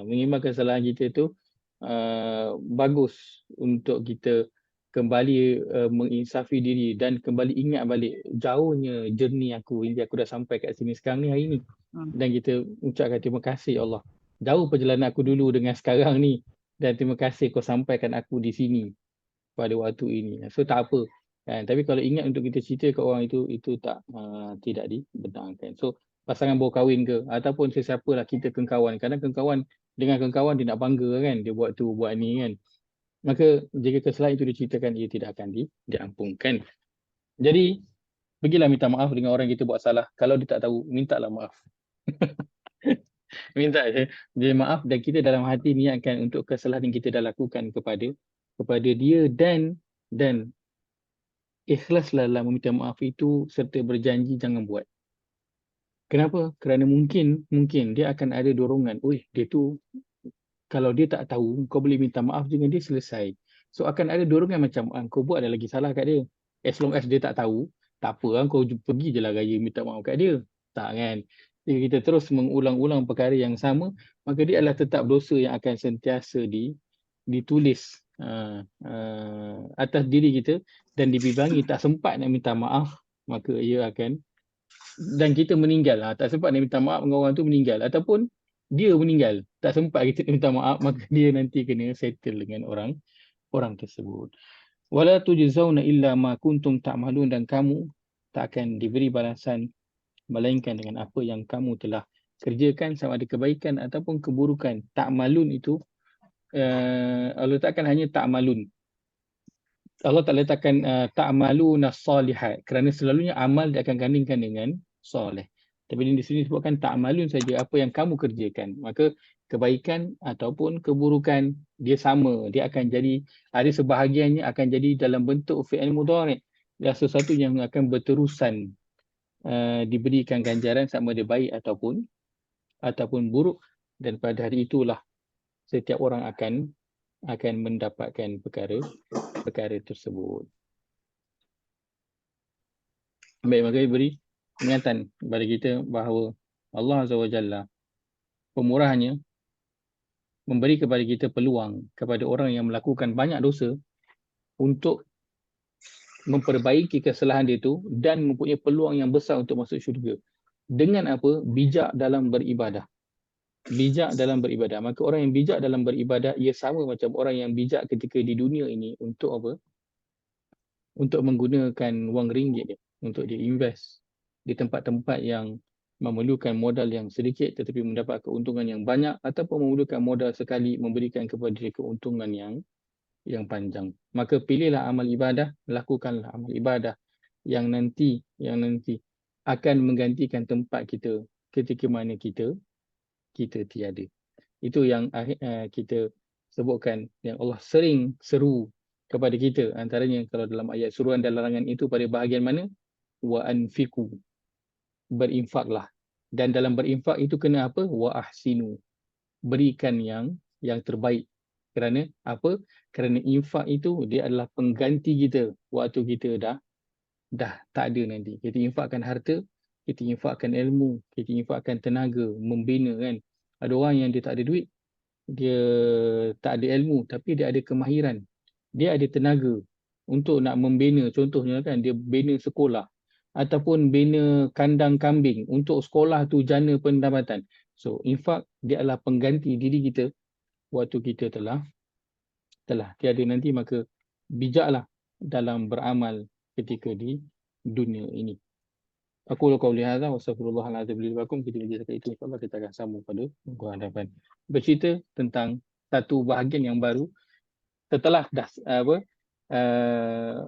Mengimbas kesalahan kita tu bagus untuk kita kembali menginsafi diri dan kembali ingat balik jauhnya journey aku hingga aku dah sampai kat sini sekarang ni hari ni. Dan kita ucapkan terima kasih Allah. Jauh perjalanan aku dulu dengan sekarang ni, dan terima kasih kau sampaikan aku di sini pada waktu ini. So tak apa kan. Tapi kalau ingat untuk kita cerita kat orang itu tidak dibenarkan. So pasangan baru kahwin ke ataupun sesiapalah kita kengkawan. Kadang dengan kengkawan dia nak bangga kan, dia buat tu buat ni kan. Maka jika kesalahan itu diceritakan, ia tidak akan diampunkan. Jadi pergilah minta maaf dengan orang yang kita buat salah. Kalau dia tak tahu, mintalah maaf. minta dia maaf, dan kita dalam hati niatkan untuk kesalahan yang kita dah lakukan kepada dia, dan ikhlaslah dalam meminta maaf itu serta berjanji jangan buat. Kenapa? Kerana mungkin dia akan ada dorongan, dia tu kalau dia tak tahu, kau boleh minta maaf dengan dia, selesai. So akan ada dorongan macam kau buat ada lagi salah kat dia. As long as dia tak tahu, tak apa, kau pergi je lah raya minta maaf kat dia. Tak kan? Jika kita terus mengulang-ulang perkara yang sama, maka dia adalah tetap dosa yang akan sentiasa ditulis atas diri kita, dan dibimbingi tak sempat nak minta maaf, maka ia akan, dan kita meninggal. Tak sempat nak minta maaf dengan orang tu, meninggal. Ataupun dia meninggal, tak sempat kita minta maaf, maka dia nanti kena settle dengan orang tersebut. Wala tujzauna illa ma kuntum ta'malun, dan kamu tak akan diberi balasan melainkan dengan apa yang kamu telah kerjakan, sama ada kebaikan ataupun keburukan. Ta'malun itu Allah takkan hanya ta'malun. Allah tak letakkan ta'maluna salihat, kerana selalunya amal dia akan gandingkan dengan soleh. Tapi di sini disebutkan ta'malun saja, apa yang kamu kerjakan. Maka kebaikan ataupun keburukan dia sama, dia akan jadi, ada sebahagiannya akan jadi dalam bentuk fi'il mudhari', dan sesuatu yang akan berterusan diberikan ganjaran sama ada baik ataupun buruk, dan pada hari itulah setiap orang akan mendapatkan perkara tersebut. Baik, maka beri ingatan kepada kita bahawa Allah Azza wa Jalla pemurahnya memberi kepada kita peluang kepada orang yang melakukan banyak dosa untuk memperbaiki kesalahan dia itu dan mempunyai peluang yang besar untuk masuk syurga. Dengan apa? Bijak dalam beribadah. Bijak dalam beribadah. Maka orang yang bijak dalam beribadah, ia sama macam orang yang bijak ketika di dunia ini untuk apa? Untuk menggunakan wang ringgit dia, untuk dia invest di tempat-tempat yang memerlukan modal yang sedikit tetapi mendapat keuntungan yang banyak, ataupun memerlukan modal sekali memberikan kepada dia keuntungan yang panjang. Maka pilihlah amal ibadah, lakukanlah amal ibadah yang nanti akan menggantikan tempat kita ketika mana kita tiada. Itu yang kita sebutkan, yang Allah sering seru kepada kita. Antaranya kalau dalam ayat suruhan dan larangan itu pada bahagian mana? Wa anfiqu, berinfaklah. Dan dalam berinfak itu kena apa? Wa ahsinu, berikan yang terbaik. Kerana apa? Kerana infak itu dia adalah pengganti kita waktu kita dah tak ada nanti. Kita infakkan harta, kita infakkan ilmu, kita infakkan tenaga, membina kan. Ada orang yang dia tak ada duit, dia tak ada ilmu, tapi dia ada kemahiran, dia ada tenaga untuk nak membina. Contohnya kan, dia bina sekolah ataupun bina kandang kambing untuk sekolah tu jana pendapatan. So infak dia adalah pengganti diri kita waktu kita telah tiada nanti. Maka bijaklah dalam beramal ketika di dunia ini. Aku qauli hadza wa astaghfirullahalazim li wa lakum. Kita bincang itu, insyaallah kita akan sambung pada minggu hadapan. Bercerita tentang satu bahagian yang baru setelah dah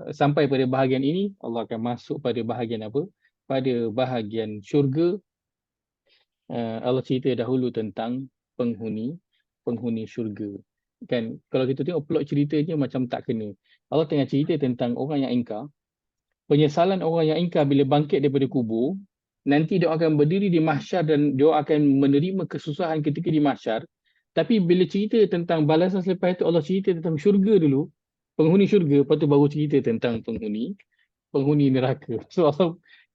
sampai pada bahagian ini, Allah akan masuk pada bahagian apa? Pada bahagian syurga. Allah cerita dahulu tentang penghuni syurga. Kan kalau kita tengok plot ceritanya macam tak kena. Allah tengah cerita tentang orang yang ingkar. Penyesalan orang yang ingkar bila bangkit daripada kubur, nanti dia akan berdiri di mahsyar dan dia akan menerima kesusahan ketika di mahsyar. Tapi bila cerita tentang balasan selepas itu, Allah cerita tentang syurga dulu, penghuni syurga, lepas tu baru cerita tentang penghuni neraka. So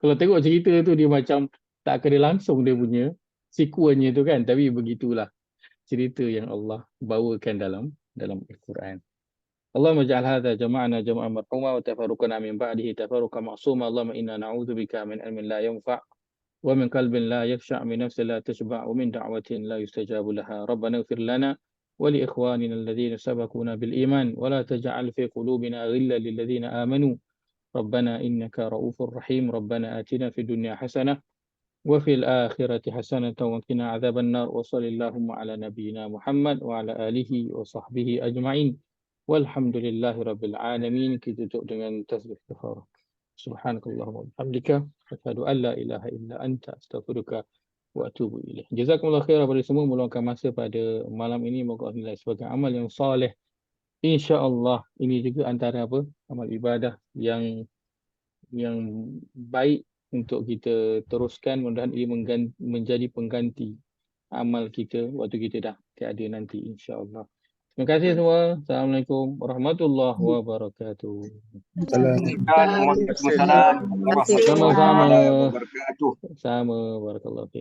kalau tengok cerita tu dia macam tak kena langsung dia punya sequelnya tu kan, tapi begitulah cerita yang Allah bawakan dalam Al-Quran. Allahumma ja'al hadha jama'ana jama'an marhuma wa tafarruqana min ba'dihi tafarruqan ma'suma. Allahumma inna na'udzubika min ilmin la yanfa' wa min qalbin la yakhsha' min nafsin la tashba' wa min da'watin la yustajabu laha. Rabbana ighfir lana wa li ikhwanina alladhina sabaquna bil iman wa la taj'al fi qulubina ghillan lil ladzina amanu. Rabbana innaka ra'ufur rahim. Rabbana atina fid dunya hasanah wa fil akhirati hasanah wa qina adzaban nar. Wa sallallahu ala nabiyyina Muhammad wa ala alihi wa sahbihi ajma'in. Walhamdulillahi rabbil alamin. Kita tutup dengan tasbih kafarah. Subhanakallahumma wa bihamdika asyhadu an la ilaha illa anta astaghfiruka wa atubu ilaih. Jazakumullah khair kepada semua meluangkan masa pada malam ini. Moga Allah nilai sebagai amal yang soleh. InsyaAllah ini juga antara amal ibadah yang baik untuk kita teruskan. Mudah-mudahan ini menjadi pengganti amal kita waktu kita dah tiada nanti, insyaAllah. Terima kasih semua. Assalamualaikum warahmatullahi wabarakatuh. Waalaikumsalam warahmatullahi wabarakatuh. Sama. Barakallahu fiik.